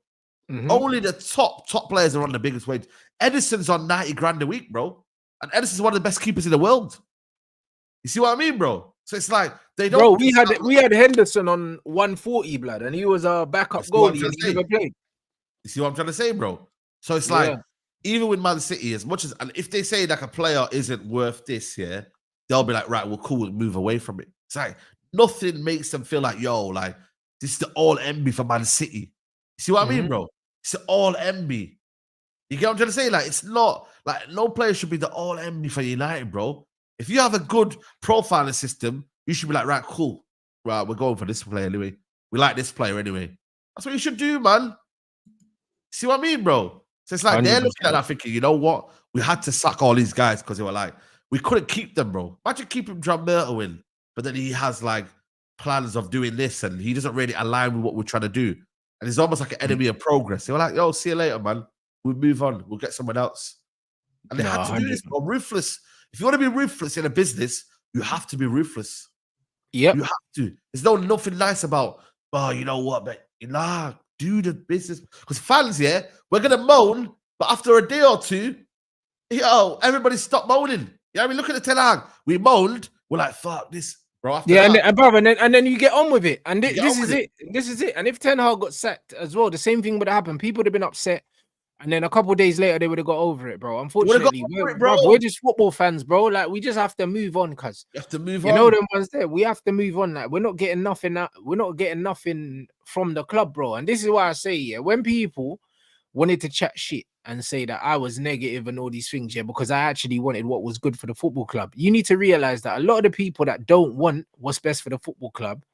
Only the top players are on the biggest wage. Edison's on 90 grand a week, bro. And Edison's one of the best keepers in the world. You see what I mean, bro? So it's like they don't. Bro, we had Henderson on 140, blood, and he was a backup goalie and he never played. You see what I'm trying to say, bro? So it's like even with Man City, as much as and if they say like a player isn't worth this, they'll be like, right, well, cool, we'll move away from it. It's like nothing makes them feel like, yo, like this is the all envy for Man City. See what I mean, bro? It's the all envy. You get what I'm trying to say? Like, it's not like no player should be the all envy for United, bro. If you have a good profiling system, you should be like, right, cool. Right, we're going for this player anyway. We like this player anyway. That's what you should do, man. See what I mean, bro? So it's like they're looking at that thinking, you know what? We had to sack all these guys because they were like, we couldn't keep them, bro. Imagine keeping John Myrtle in, but then he has like plans of doing this and he doesn't really align with what we're trying to do. And it's almost like an enemy of progress. They were like, yo, see you later, man. We'll move on. We'll get someone else. And they had to do this, bro. Ruthless. If you want to be ruthless in a business, you have to be ruthless. Yep. You have to. There's nothing nice about, oh, you know what, but nah, do the business. Because fans, yeah, we're going to moan, but after a day or two, yo, everybody stop moaning. Yeah, I mean, look at the Ten Hag. We moaned. We're like, fuck this, bro. After yeah, that, and then you get on with it. And this is it. This is it. And if Ten Hag got sacked as well, the same thing would have happened. People would have been upset. And then a couple of days later, they would have got over it, bro. Unfortunately, we're just football fans, bro. Like, we just have to move on, cuz. You have to move on. You know them ones there. We have to move on. Like, we're not getting nothing. We're not getting nothing from the club, bro. And this is why I say, yeah, when people wanted to chat shit and say that I was negative and all these things, yeah, because I actually wanted what was good for the football club. You need to realize that a lot of the people that don't want what's best for the football club,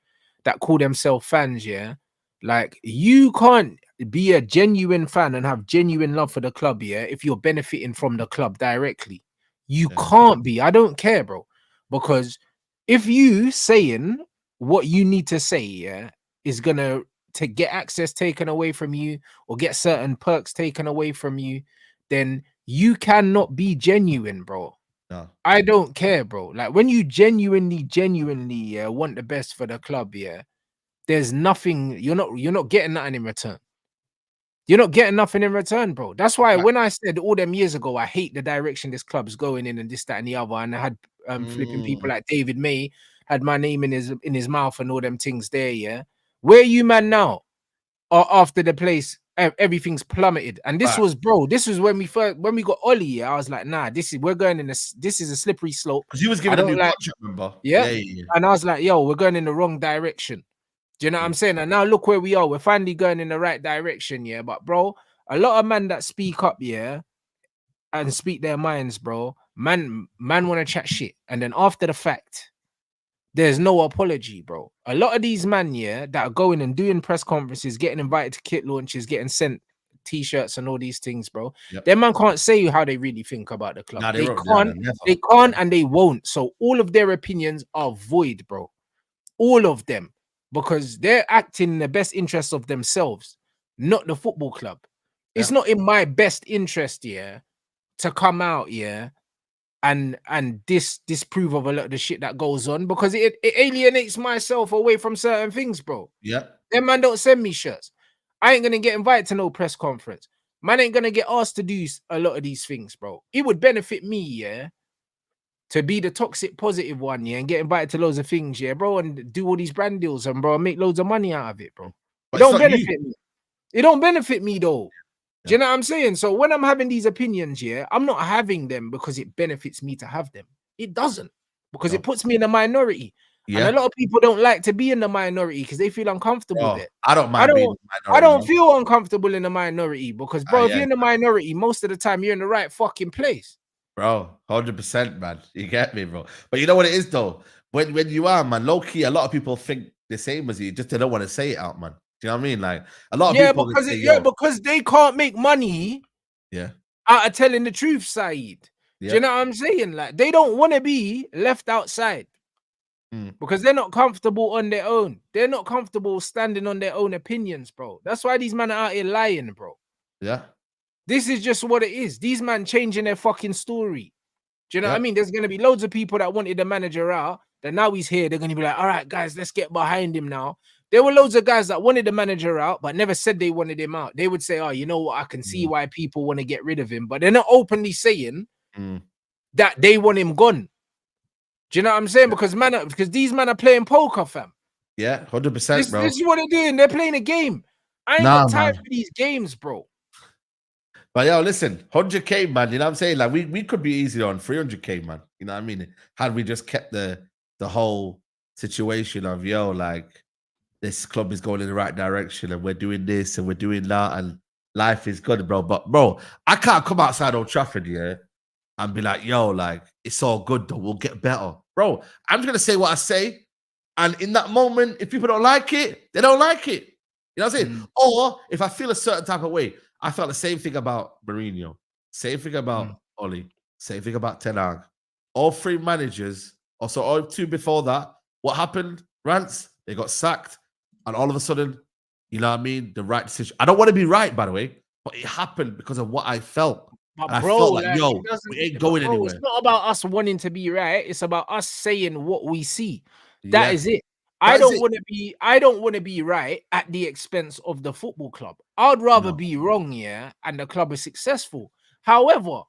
that call themselves fans, yeah, like, you can't be a genuine fan and have genuine love for the club, yeah, if you're benefiting from the club directly. You can't be. I don't care, bro. Because if you saying what you need to say, yeah, is gonna to get access taken away from you or get certain perks taken away from you, then you cannot be genuine, bro. No. I don't care, bro. Like, when you genuinely want the best for the club, yeah, there's nothing, you're not getting nothing in return. You're not getting nothing in return, bro. That's why when I said all them years ago, I hate the direction this club's going in and this, that, and the other, and I had flipping people like David May had my name in his mouth and all them things there, yeah. Where you man now? After the place, everything's plummeted. And this was, bro, this was when we got Ollie, yeah, I was like, nah, we're going in this is a slippery slope. Because he was given a new contract, remember? Yeah. And I was like, yo, we're going in the wrong direction. Do you know what I'm saying? And now look where we are. We're finally going in the right direction, yeah. But bro, a lot of men that speak up, yeah, and speak their minds, bro, man want to chat shit. And then after the fact, there's no apology, bro. A lot of these men, yeah, that are going and doing press conferences, getting invited to kit launches, getting sent t-shirts and all these things, bro. Them man can't say how they really think about the club. Nah, they can't and they won't. So all of their opinions are void, bro. All of them. Because they're acting in the best interest of themselves, not the football club. It's not in my best interest, yeah, to come out, yeah, and disprove of a lot of the shit that goes on, because it alienates myself away from certain things, bro. Yeah. Them man don't send me shirts. I ain't gonna get invited to no press conference. Man ain't gonna get asked to do a lot of these things, bro. It would benefit me, yeah, to be the toxic positive one, yeah, and get invited to loads of things, yeah, bro, and do all these brand deals and, bro, make loads of money out of it, bro. It don't benefit me. It don't benefit me, though. Do you know what I'm saying? So when I'm having these opinions, yeah, I'm not having them because it benefits me to have them. It doesn't, because it puts me in a minority. Yeah. And a lot of people don't like to be in the minority because they feel uncomfortable with it. I don't mind being in the minority. I don't feel uncomfortable in the minority because, bro, if you're in the minority, most of the time you're in the right fucking place. Bro, 100%, man. You get me, bro. But you know what it is, though? When you are, man, low-key, a lot of people think the same as you, just they don't want to say it out, man. Do you know what I mean? Like, a lot of people... because they can't make money out of telling the truth, Saeed. Do you know what I'm saying? Like, they don't want to be left outside because they're not comfortable on their own. They're not comfortable standing on their own opinions, bro. That's why these men are out here lying, bro. Yeah. This is just what it is. These men changing their fucking story. Do you know what I mean? There's going to be loads of people that wanted the manager out. That now he's here. They're going to be like, all right, guys, let's get behind him now. There were loads of guys that wanted the manager out, but never said they wanted him out. They would say, oh, you know what? I can see why people want to get rid of him. But they're not openly saying that they want him gone. Do you know what I'm saying? Because these men are playing poker, fam. Yeah, 100%, bro. This is what they're doing. They're playing a game. I ain't got time for these games, bro. But yo, listen, 100K, man. You know what I'm saying? Like we could be easily on 300K, man. You know what I mean? Had we just kept the whole situation of like this club is going in the right direction and we're doing this and we're doing that and life is good, bro. But bro, I can't come outside Old Trafford, and be like, yo, like it's all good though. We'll get better, bro. I'm just gonna say what I say, and in that moment, if people don't like it, they don't like it. You know what I'm saying? Or if I feel a certain type of way, I felt the same thing about Mourinho, same thing about Oli, same thing about Ten Hag. All three managers, also all two before that, what happened? Rants, they got sacked, and all of a sudden, you know what I mean? The right decision. I don't want to be right, by the way, but it happened because of what I felt. But And I bro, felt like, like yo, it doesn't. we ain't But going bro, it's anywhere. not about us wanting to be right. It's about us saying what we see. That Yeah. is it. That I is don't it. want to be. I don't want to be right at the expense of the football club. I'd rather No. be wrong, and the club is successful. However,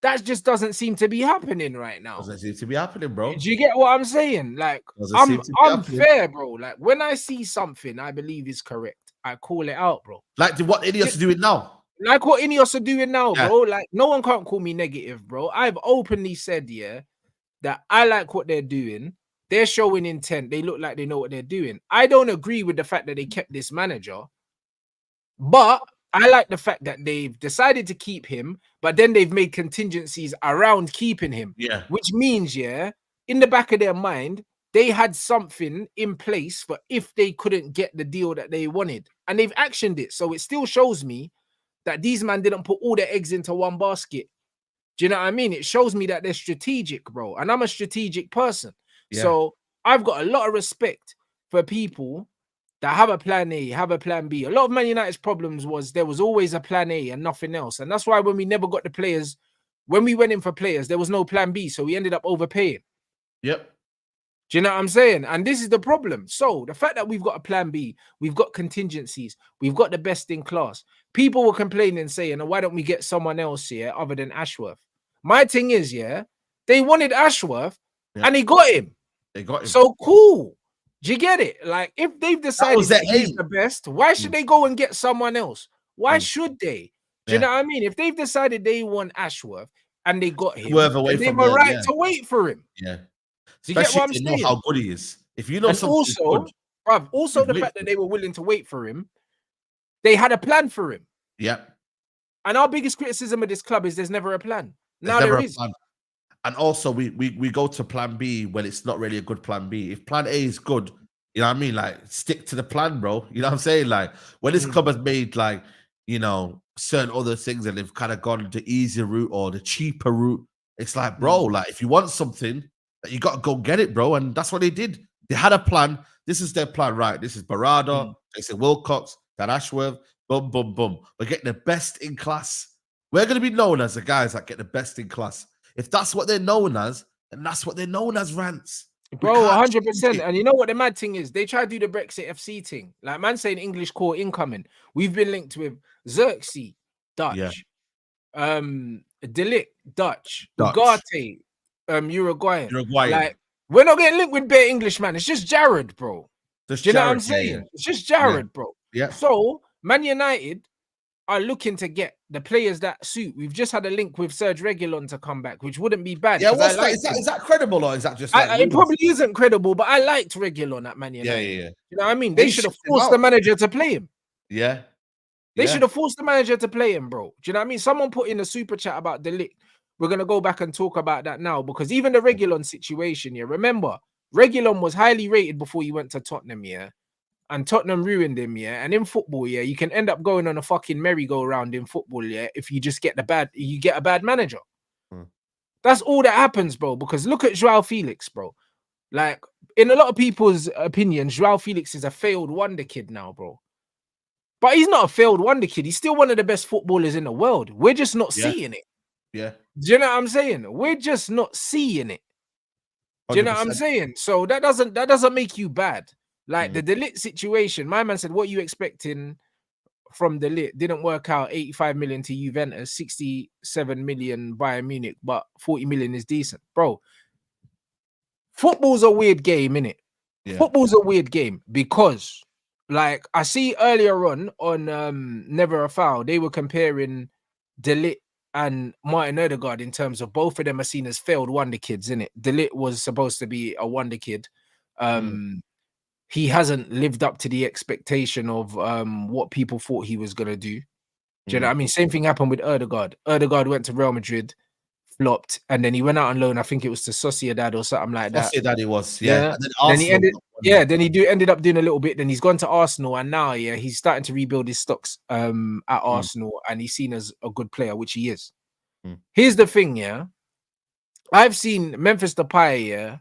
that just doesn't seem to be happening right now. Doesn't seem to be happening, bro. Do you get what I'm saying? Like Doesn't seem to be I'm happening. fair, bro. Like when I see something I believe is correct, I call it out, bro. Like what Ineos are doing now. Like what Ineos are doing now, Yeah. bro. Like no one can't call me negative, bro. I've openly said, that I like what they're doing. They're showing intent. They look like they know what they're doing. I don't agree with the fact that they kept this manager, but I like the fact that they've decided to keep him, but then they've made contingencies around keeping him. Yeah. Which means, in the back of their mind, they had something in place for if they couldn't get the deal that they wanted. And they've actioned it. So it still shows me that these men didn't put all their eggs into one basket. Do you know what I mean? It shows me that they're strategic, bro. And I'm a strategic person. Yeah. So I've got a lot of respect for people that have a plan A, have a plan B. A lot of Man United's problems was there was always a plan A and nothing else. And that's why when we never got the players, when we went in for players, there was no plan B. So we ended up overpaying. Yep. Do you know what I'm saying? And this is the problem. So the fact that we've got a plan B, we've got contingencies, we've got the best in class. People were complaining, saying, oh, why don't we get someone else here other than Ashworth? My thing is, they wanted Ashworth and they got him. They got him. So cool. Do you get it? Like, if they've decided that he's aim. the best, why should they go and get someone else? Why should they? Do you know what I mean? If they've decided they want Ashworth and they got him, they have a right to wait for him. Yeah. Do you get what I'm saying? saying? Know how good he is. If you know and something also, good, bruv, also the fact that they were willing to wait for him, they had a plan for him. Yeah. And our biggest criticism of this club is there's never a plan. Now there is. And also, we go to plan B when it's not really a good plan B. If plan A is good, you know what I mean? Like, stick to the plan, bro. You know what I'm saying? Like, when this club has made, like, you know, certain other things and they've kind of gone the easier route or the cheaper route, it's like, bro, like, if you want something, you got to go get it, bro. And that's what they did. They had a plan. This is their plan, right? This is Barada, Jason Wilcox, Dan Ashworth, boom, boom, boom. We're getting the best in class. We're going to be known as the guys that get the best in class. If that's what they're known as, then that's what they're known as, Rants. Bro, 100%. And you know what the mad thing is? They try to do the Brexit FC thing. Like, man saying English core incoming. We've been linked with Xerxes, Dutch. Ligt, Dutch. Ugarte, Uruguayan. Like, we're not getting linked with bare English, man. It's just Jared, bro. Do you know what I'm saying? It's just Jared, bro. Yeah. So, Man United are looking to get the players that suit. We've just had a link with Serge Reguilon to come back, which wouldn't be bad. Yeah, what's that? Is that credible or is that just like it probably isn't credible, but I liked Reguilon at Man United. Yeah. You know what I mean? They should have forced the manager to play him. Yeah. They should have forced the manager to play him, bro. Do you know what I mean? Someone put in a super chat about the Ligt. We're gonna go back and talk about that now because even the Reguilon situation, remember, Reguilon was highly rated before he went to Tottenham, and Tottenham ruined him, and in football, you can end up going on a fucking merry-go-round in football, if you just get a bad manager. That's all that happens, bro. Because look at Joao Felix, bro. Like, in a lot of people's opinions, Joao Felix is a failed wonder kid now, bro. But he's not a failed wonder kid. He's still one of the best footballers in the world. We're just not seeing it. Yeah. Do you know what I'm saying? We're just not seeing it. Do you know what I'm saying? So that doesn't make you bad. Like the Ligt situation, my man said, what are you expecting from the Ligt? Didn't work out. 85 million to Juventus, 67 million Bayern Munich, but 40 million is decent. Bro, football's a weird game, innit? Yeah. Football's a weird game because, like, I see earlier on Never a Foul, they were comparing Ligt and Martin Odegaard, in terms of both of them are seen as failed wonder kids, innit? Ligt was supposed to be a wonder kid. He hasn't lived up to the expectation of what people thought he was gonna do. Do you know what I mean? Same thing happened with Odegaard. Odegaard went to Real Madrid, flopped, and then he went out on loan. I think it was to Sociedad or something like that. Sociedad it was, Yeah. And then Then he Arsenal. ended up doing a little bit. Then he's gone to Arsenal, and now he's starting to rebuild his stocks at Arsenal, and he's seen as a good player, which he is. Here's the thing, I've seen Memphis Depay,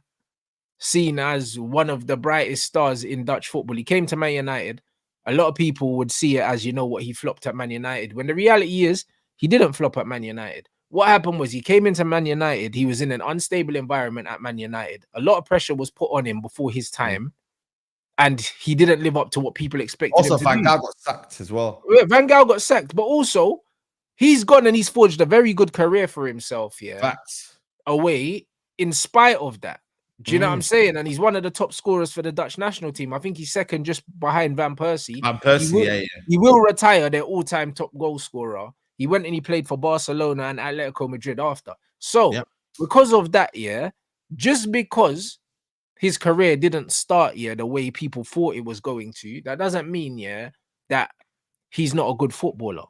seen as one of the brightest stars in Dutch football. He came to Man United. A lot of people would see it as, what he flopped at Man United, when the reality is he didn't flop at Man United. What happened was he came into Man United. He was in an unstable environment at Man United. A lot of pressure was put on him before his time, and he didn't live up to what people expected him to do. Also, Van Gaal got sacked as well. Van Gaal got sacked, but also he's gone and he's forged a very good career for himself, Facts. away in spite of that. Do you know what I'm saying? And he's one of the top scorers for the Dutch national team. I think he's second just behind Van Persie. Van Persie, He will retire their all-time top goal scorer. He went and he played for Barcelona and Atletico Madrid after. So, because of that, just because his career didn't start the way people thought it was going to, that doesn't mean, that he's not a good footballer.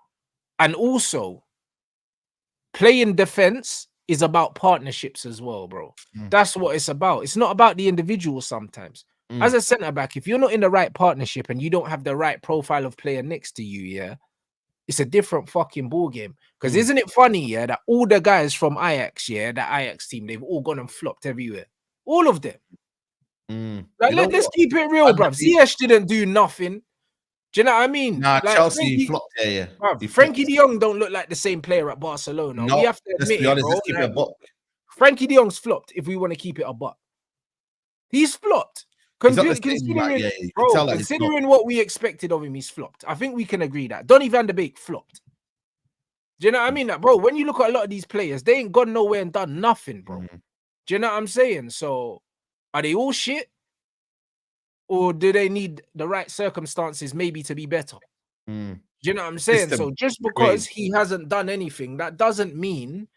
And also, playing defense is about partnerships as well, bro. That's what it's about. It's not about the individual sometimes. As a centre-back, if you're not in the right partnership and you don't have the right profile of player next to you, it's a different fucking ball game. Because isn't it funny, that all the guys from Ajax, the Ajax team, they've all gone and flopped everywhere. All of them. Like, let's keep it real, bro. Ziyech didn't do nothing. Do you know what I mean? Nah, like, Chelsea flopped. Frankie de Jong don't look like the same player at Barcelona. No, we have to admit, let's be honest, bro. let's keep it a buck. Frankie de Jong's flopped. If we want to keep it a buck, he's flopped. Considering what we expected of him, he's flopped. I think we can agree that. Donny van de Beek flopped. Do you know what I mean? That, bro, when you look at a lot of these players, they ain't gone nowhere and done nothing, bro. Do you know what I'm saying? So, are they all shit? Or do they need the right circumstances maybe to be better? Do you know what I'm saying? So just because he hasn't done anything, that doesn't mean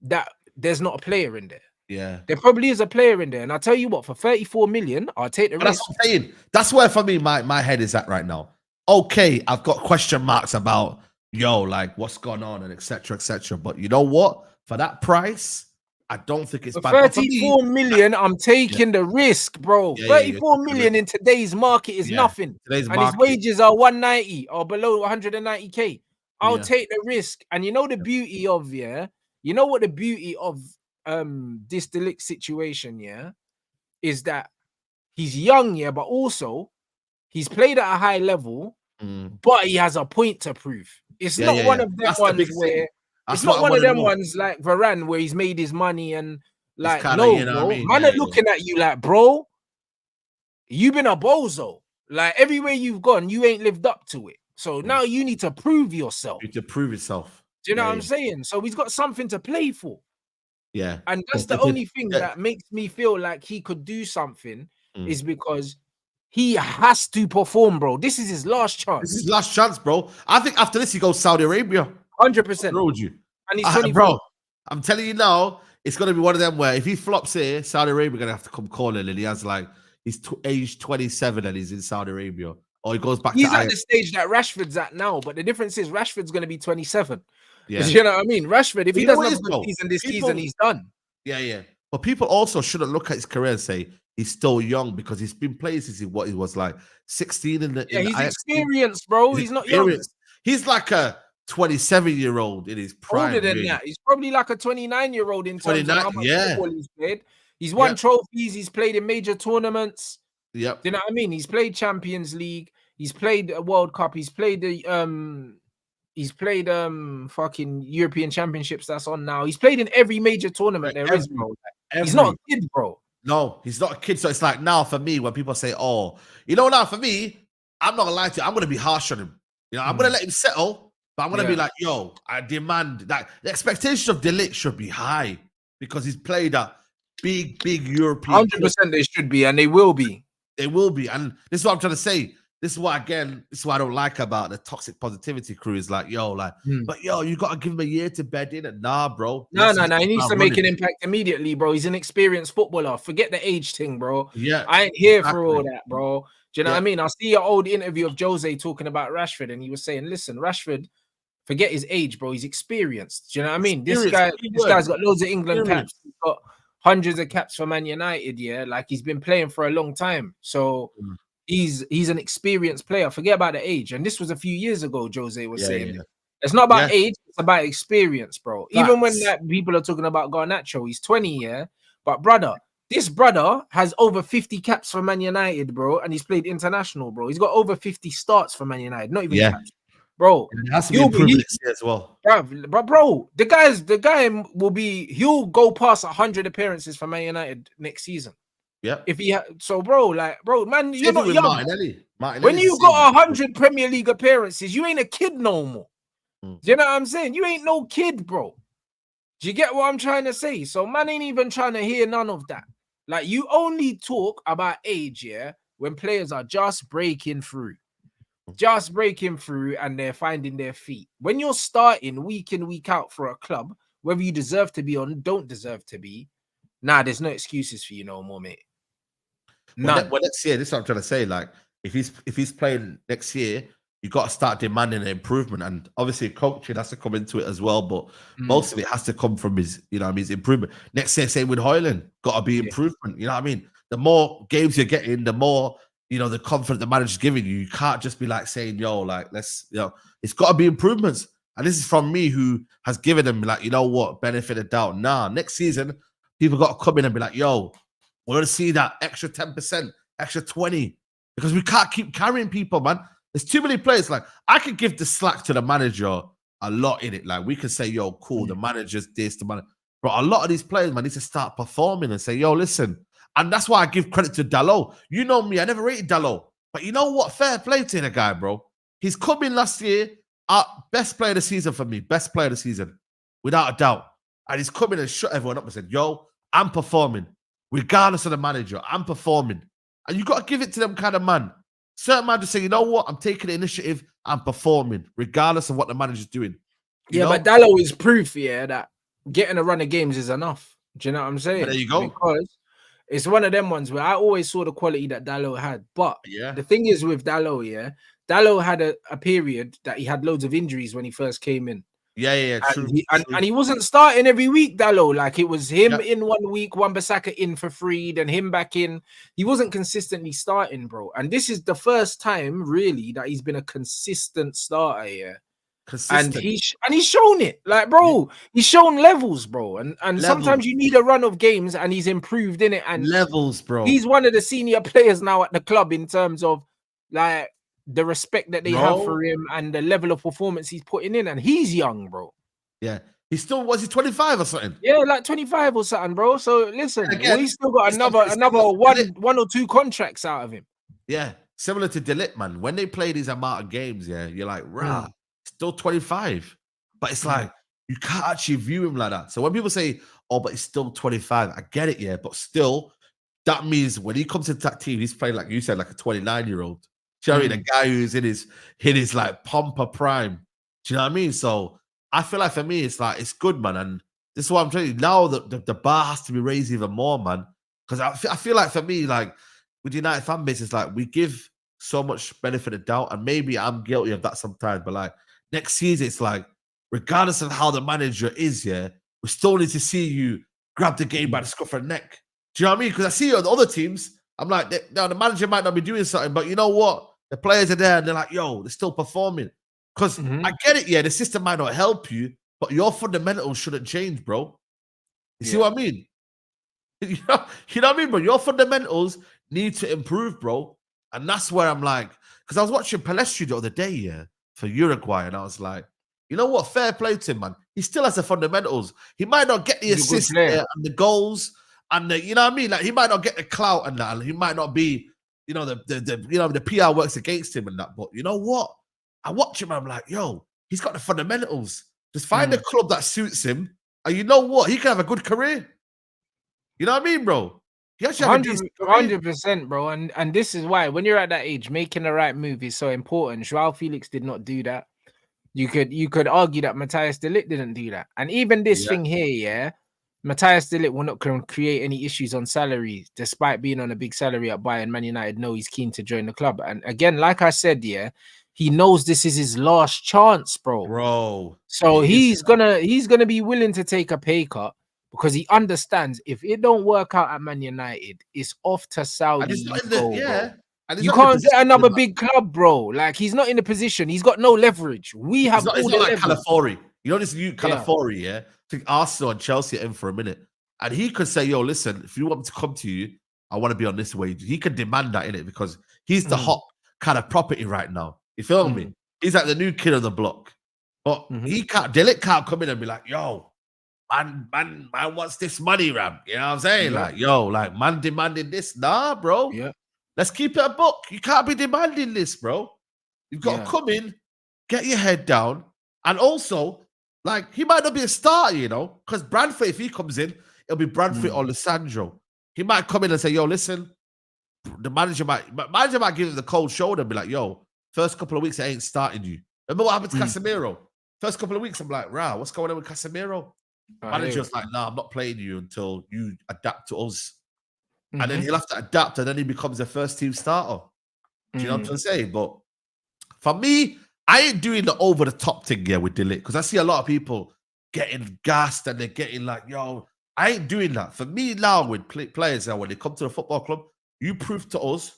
that there's not a player in there. Yeah. There probably is a player in there. And I'll tell you what, for 34 million, I'll take the risk. That's what I'm saying. That's where for me my head is at right now. Okay, I've got question marks about like what's going on and etc. But you know what? For that price, I don't think it's bad. 34 million, I'm taking the risk, bro. 34 million in today's market is nothing. His wages are 190 or below 190k. I'll take the risk. And you know the beauty of you know what the beauty of this Ligt situation is, that he's young, but also he's played at a high level, but he has a point to prove. It's not one of them ones where it's not one of them ones like Varane where he's made his money and like, kinda, no, bro. Man are looking at you like, bro, you've been a bozo. Like, everywhere you've gone, you ain't lived up to it. So now you need to prove yourself. You need to prove yourself. Do you know what I'm saying? So he's got something to play for. Yeah. And that's the only thing that makes me feel like he could do something is because he has to perform, bro. This is his last chance. This is his last chance, bro. I think after this, he goes Saudi Arabia. 100%. You. And he's 24. Bro, I'm telling you now, it's going to be one of them where if he flops here, Saudi Arabia going to have to come calling, and he has he's age 27 and he's in Saudi Arabia. Or he goes back he's at the stage that Rashford's at now, but the difference is Rashford's going to be 27. Yeah. You know what I mean? Rashford, if he doesn't have a good season this season, he's done. Yeah. But people also shouldn't look at his career and say he's still young, because he's been playing since he was like 16 in the he's experienced, bro. He's not young. He's like a 27-year-old in his prime. Older than that. He's probably like a 29-year-old in terms of how much football he's played. He's won trophies. He's played in major tournaments. Yep. Do you know what I mean? He's played Champions League. He's played a World Cup. He's played the fucking European Championships that's on now. He's played in every major tournament there is, bro. He's not a kid, bro. No, he's not a kid. So it's like now for me, when people say, oh, now for me, I'm not gonna lie to you, I'm gonna be harsh on him. I'm gonna let him settle, but I'm gonna be like, yo, I demand that the expectations of Ligt should be high, because he's played at big European. 100% they should be, and they will be. They will be. And this is what I'm trying to say. this is what again. This is what I don't like about the toxic positivity crew. Is like, yo, like, but yo, you got to give him a year to bed in. And nah, bro. No. He needs to make an impact immediately, bro. He's an experienced footballer. Forget the age thing, bro. Yeah, I ain't here for all that, bro. Do you know what I mean? I see your old interview of Jose talking about Rashford, and he was saying, listen, Rashford, forget his age, bro. He's experienced. Do you know what I mean? This guy's got loads of England caps. He's got hundreds of caps for Man United, yeah. Like he's been playing for a long time. So he's an experienced player. Forget about the age. And this was a few years ago, Jose was saying. It's not about age, it's about experience, bro. Even when people are talking about Garnacho, he's 20, yeah. But brother, this brother has over 50 caps for Man United, bro, and he's played international, bro. He's got over 50 starts for Man United, not even caps, bro. And it has to be improved next year as well, bro. The guy will be. He'll go past 100 appearances for Man United next season. Yeah. If he bro, man, you're not young. Martinelli When you got 100 Premier League appearances, you ain't a kid no more. Do you know what I'm saying? You ain't no kid, bro. Do you get what I'm trying to say? So man ain't even trying to hear none of that. Like you only talk about age, yeah, when players are just breaking through. And they're finding their feet. When you're starting week in, week out for a club, whether you deserve to be or don't deserve to be, there's no excuses for you no more, mate. Well, next year, this is what I'm trying to say. Like, if he's playing next year, you got to start demanding an improvement, and obviously coaching has to come into it as well. But most of it has to come from his, his improvement. Next year, same with Højlund, got to be improvement. You know what I mean? The more games you're getting, the more the confidence the manager's giving you. You can't just be like saying, "Yo, like let's," it's got to be improvements. And this is from me, who has given them like, benefit of doubt. Next season, people got to come in and be like, "Yo, we're going to see that extra 10%, extra 20%, because we can't keep carrying people, man." There's too many players. Like, I could give the slack to the manager a lot in it. Like, we could say, "Yo, cool, the manager's this, the manager." But a lot of these players, man, need to start performing and say, "Yo, listen." And that's why I give credit to Dalot. You know me, I never rated Dalot. But you know what? Fair play to the guy, bro. He's come in last year, best player of the season for me. Best player of the season, without a doubt. And he's come in and shut everyone up and said, "Yo, I'm performing. Regardless of the manager, I'm performing." And you got to give it to them kind of man. Certain man just say, "You know what? I'm taking the initiative. I'm performing, regardless of what the manager's doing." But Dalot is proof, that getting a run of games is enough. Do you know what I'm saying? There you go. Because it's one of them ones where I always saw the quality that Dalot had. But the thing is with Dalot, Dalot had a period that he had loads of injuries when he first came in. True. And he wasn't starting every week, Dalot. Like it was him in 1 week, Wan-Bissaka in for free, then him back in. He wasn't consistently starting, bro. And this is the first time, really, that he's been a consistent starter, And he's shown it. Like, bro, he's shown levels, bro. And sometimes you need a run of games, and he's improved in it. And levels, bro. He's one of the senior players now at the club in terms of like the respect that they have for him and the level of performance he's putting in, and he's young, bro. Yeah, he's still, was he 25 or something? Yeah, like 25 or something, bro. So listen, we still got another one or two contracts out of him. Yeah, similar to Ligt, man. When they play these amount of games, you're like, rah, still 25. But it's like, you can't actually view him like that. So when people say, "Oh, but he's still 25," I get it, but still, that means when he comes into that team, he's playing, like you said, like a 29-year-old. Do you know what I mean? A guy who's in his like pomper prime. Do you know what I mean? So I feel like for me, it's like, it's good, man. And this is what I'm telling you. Now the bar has to be raised even more, man. Because I feel like for me, like with the United fan base, it's like we give so much benefit of doubt. And maybe I'm guilty of that sometimes. But like next season, it's like, regardless of how the manager is, we still need to see you grab the game by the scruff of the neck. Do you know what I mean? Because I see on the other teams, I'm like, the manager might not be doing something, but you know what? The players are there and they're like, "Yo, they're still performing." Because I get it, the system might not help you, but your fundamentals shouldn't change, bro. You see what I mean? You know what I mean, bro? Your fundamentals need to improve, bro. And that's where I'm like, because I was watching Palestri the other day, for Uruguay, and I was like, you know what? Fair play to him, man. He still has the fundamentals. He might not get the assists and the goals, and you know what I mean? Like, he might not get the clout and that, and he might not be, the PR works against him and that. But you know what? I watch him and I'm like, yo, he's got the fundamentals. Just find a club that suits him, and you know what? He can have a good career. You know what I mean, bro? He actually had a decent career. 100%, bro. And this is why when you're at that age, making the right move is so important. Joao Felix did not do that. You could argue that Matthias de Ligt didn't do that. And even this Yeah. thing here, yeah, Matthias de Ligt will not create any issues on salary, despite being on a big salary at Bayern. Man United know he's keen to join the club. And again, like I said, yeah, he knows this is his last chance, Bro. So It is. he's gonna be willing to take a pay cut because he understands if it don't work out at Man United, it's off to And Saudi. he's not You in the go, yeah. bro. And he's You not in the can't get position another to, big club, bro. Like he's not in a position. He's got no leverage. We have it's all not the like leverage. Calafiori. You know this new Calafiori, yeah? I think Arsenal and Chelsea are in for a minute. And he could say, yo, listen, if you want me to come to you, I want to be on this wage. He could demand that in it because he's the hot kind of property right now. You feel me? He's like the new kid on the block. But he can't, De Ligt can't come in and be like, yo, man wants this money, Ram. You know what I'm saying? Like, yo, like, man demanding this. Nah, bro. Yeah. Let's keep it a book. You can't be demanding this, bro. You've got to come in, get your head down. And also, like, he might not be a starter, you know, because Bradford, if he comes in, it'll be Bradford or Lissandro. He might come in and say, yo, listen, the manager might give him the cold shoulder and be like, yo, first couple of weeks, I ain't starting you. Remember what happened to Casemiro? First couple of weeks, I'm like, wow, what's going on with Casemiro? Manager's like, nah, I'm not playing you until you adapt to us. And then he'll have to adapt, and then he becomes a first-team starter. Do you know what I'm trying to say? But for me, I ain't doing the over-the-top thing here with De Ligt because I see a lot of people getting gassed and they're getting like, yo, I ain't doing that. For me now with players now, when they come to the football club, you prove to us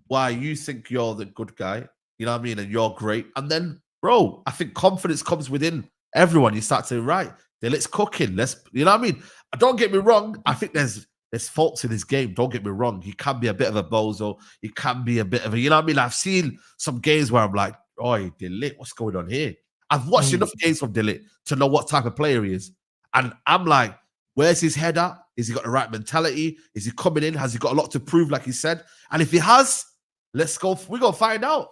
why you think you're the good guy, you know what I mean, and you're great. And then, bro, I think confidence comes within everyone. You start saying, right, De Ligt's cooking. You know what I mean? Don't get me wrong. I think there's faults in his game. Don't get me wrong. He can be a bit of a bozo. He can be a bit of a, you know what I mean? I've seen some games where I'm like, oi, De Ligt, what's going on here? I've watched enough games from De Ligt to know what type of player he is. And I'm like, where's his head at? Is he got the right mentality? Is he coming in? Has he got a lot to prove, like he said? And if he has, let's go. We're going to find out.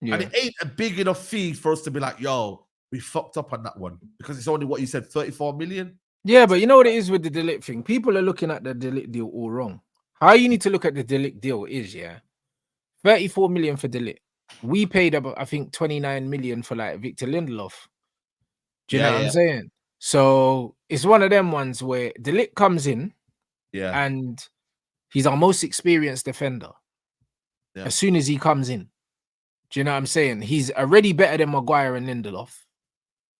Yeah. And it ain't a big enough fee for us to be like, yo, we fucked up on that one. Because it's only what you said, 34 million. Yeah, but you know what it is with the De Ligt thing? People are looking at the De Ligt deal all wrong. How you need to look at the De Ligt deal is, 34 million for De Ligt. We paid about, I think, 29 million for like Victor Lindelof. Do you know what I'm saying? So it's one of them ones where De Ligt comes in, and he's our most experienced defender. As soon as he comes in, do you know what I'm saying? He's already better than Maguire and Lindelof.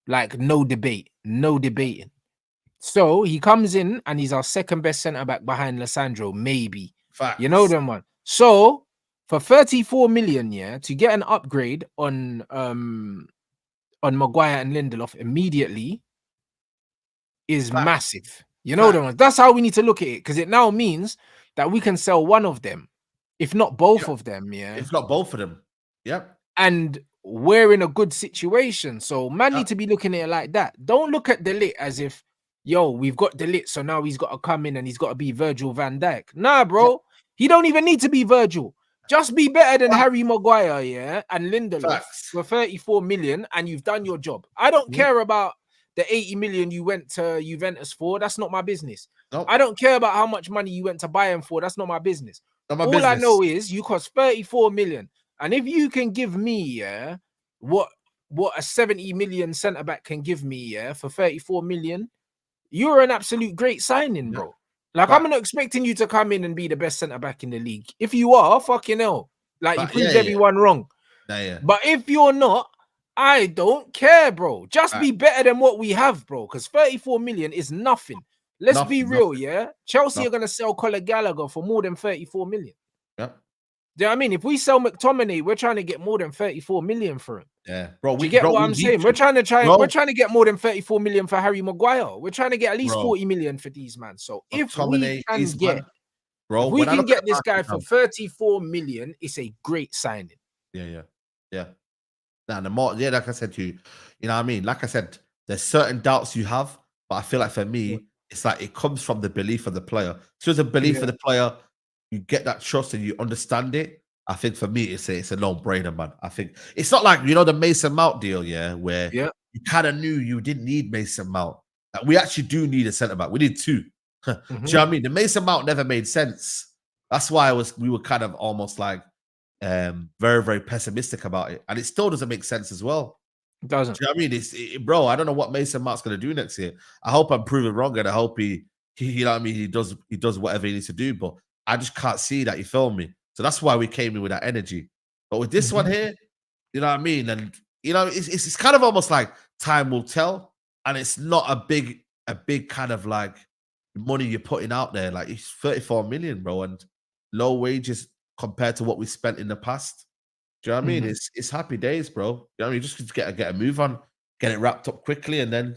Like, no debate, no debating. So he comes in and he's our second best centre back behind Lissandro, maybe. Facts. You know them one. So for 34 million, to get an upgrade on Maguire and Lindelof immediately is massive. You know them ones. That's how we need to look at it, because it now means that we can sell one of them, if not both of them. If not both of them. Yep. And we're in a good situation. So man need to be looking at it like that. Don't look at De Ligt as if, yo, we've got De Ligt, so now he's got to come in and he's got to be Virgil van Dijk. Nah, bro. He don't even need to be Virgil. Just be better than Harry Maguire, and Lindelof for 34 million, and you've done your job. I don't care about the 80 million you went to Juventus for. That's not my business. Nope. I don't care about how much money you went to Bayern for. That's not my business. All I know is you cost 34 million. And if you can give me, what a 70 million centre back can give me, for 34 million, you're an absolute great signing, bro. Like, I'm not expecting you to come in and be the best centre back in the league. If you are, fucking hell, like, you proved everyone wrong. But if you're not, I don't care, bro. Just be better than what we have, bro. Because 34 million is nothing. Let's be real, Chelsea are gonna sell Conor Gallagher for more than 34 million. Do you know what I mean? If we sell McTominay, we're trying to get more than 34 million for him. Yeah, bro. Do you get what I'm saying? We're trying to get more than 34 million for Harry Maguire. We're trying to get at least 40 million for these man. So if we can get this guy for 34 million, it's a great signing. Yeah. Now, the more, like I said to you, you know what I mean? Like I said, there's certain doubts you have, but I feel like for me, it's like it comes from the belief of the player. So as a belief of the player, you get that trust and you understand it. I think for me, it's a no-brainer, man. I think it's not like, you know, the Mason Mount deal, where you kind of knew you didn't need Mason Mount. Like, we actually do need a centre back. We need two. Do you know what I mean? The Mason Mount never made sense. That's why we were kind of almost like very, very pessimistic about it. And it still doesn't make sense as well. It doesn't. Do you know what I mean? Bro, I don't know what Mason Mount's going to do next year. I hope I'm proven wrong, and I hope he you know what I mean, he does whatever he needs to do, but I just can't see that, you feel me? So that's why we came in with that energy. But with this one here, you know what I mean? And you know, it's kind of almost like time will tell, and it's not a big kind of like money you're putting out there. Like it's 34 million, bro, and low wages compared to what we spent in the past. Do you know what I mean? It's happy days, bro. You know what I mean? Just get a move on, get it wrapped up quickly, and then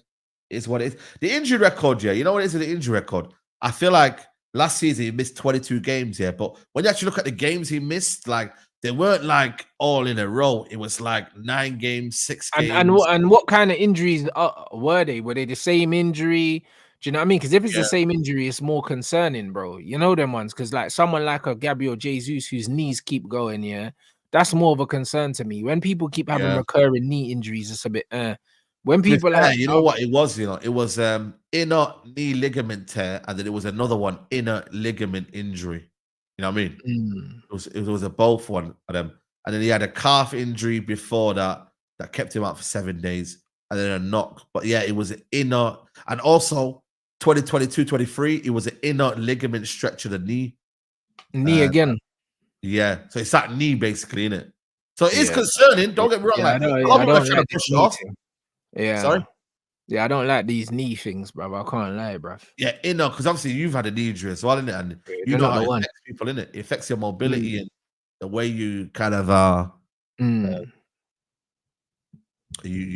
it's what it is. The injury record, yeah. You know what it is with the injury record? I feel like last season he missed 22 games, yeah. But when you actually look at the games he missed, like they weren't like all in a row. It was like 9 games, 6 games. And what kind of injuries were they? Were they the same injury? Do you know what I mean? Because if it's the same injury, it's more concerning, bro. You know them ones. Because like someone like a Gabriel Jesus whose knees keep going, yeah, that's more of a concern to me. When people keep having recurring knee injuries, it's a bit. When people like, you know what it was, you know, it was inner knee ligament tear, and then it was another one, inner ligament injury. You know what I mean? It was a both one of them, and then he had a calf injury before that kept him out for 7 days, and then a knock. But yeah, it was an inner, and also 2022-23, it was an inner ligament stretch of the knee. Knee again. Yeah, so it's that knee basically, in it. So it is concerning. Don't get me wrong. Yeah, like, I don't like push it off. Yeah. Sorry? Yeah, I don't like these knee things, bro. I can't lie, bro. Yeah, because obviously you've had a knee injury as well, innit? And you know how it affects people, innit? It affects your mobility and the way you kind of you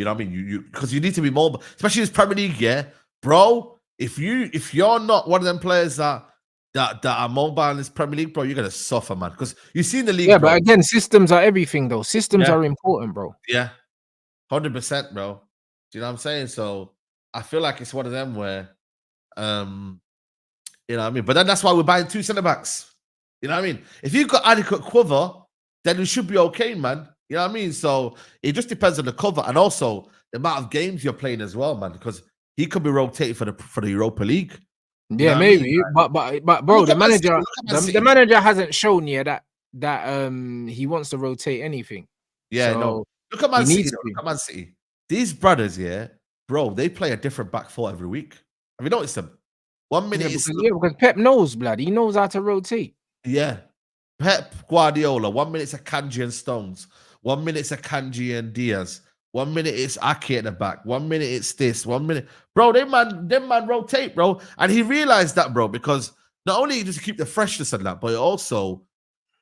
know what I mean? You because you need to be mobile, especially this Premier League, yeah, bro. If you're not one of them players that are mobile in this Premier League, bro, you're gonna suffer, man. Because you see in the league, yeah, bro, but again, systems are everything, though. Systems are important, bro. Yeah, 100%, bro. Do you know what I'm saying? So I feel like it's one of them where, you know what I mean? But then that's why we're buying 2 centre backs. You know what I mean? If you've got adequate cover, then we should be okay, man. You know what I mean? So it just depends on the cover and also the amount of games you're playing as well, man. Because he could be rotated for the Europa League. Yeah, maybe. But bro, the manager hasn't shown yet that he wants to rotate anything. Yeah, so no. Look at Man City. Look at Man City. These brothers, yeah, bro, they play a different back four every week. Have you noticed them? 1 minute because Pep knows, blood. He knows how to rotate. Yeah. Pep Guardiola, 1 minute it's Akanji and Stones. 1 minute it's Akanji and Diaz. 1 minute it's Ake at the back. 1 minute it's this. 1 minute. Bro, them man rotate, bro. And he realized that, bro, because not only does he keep the freshness on that, but it also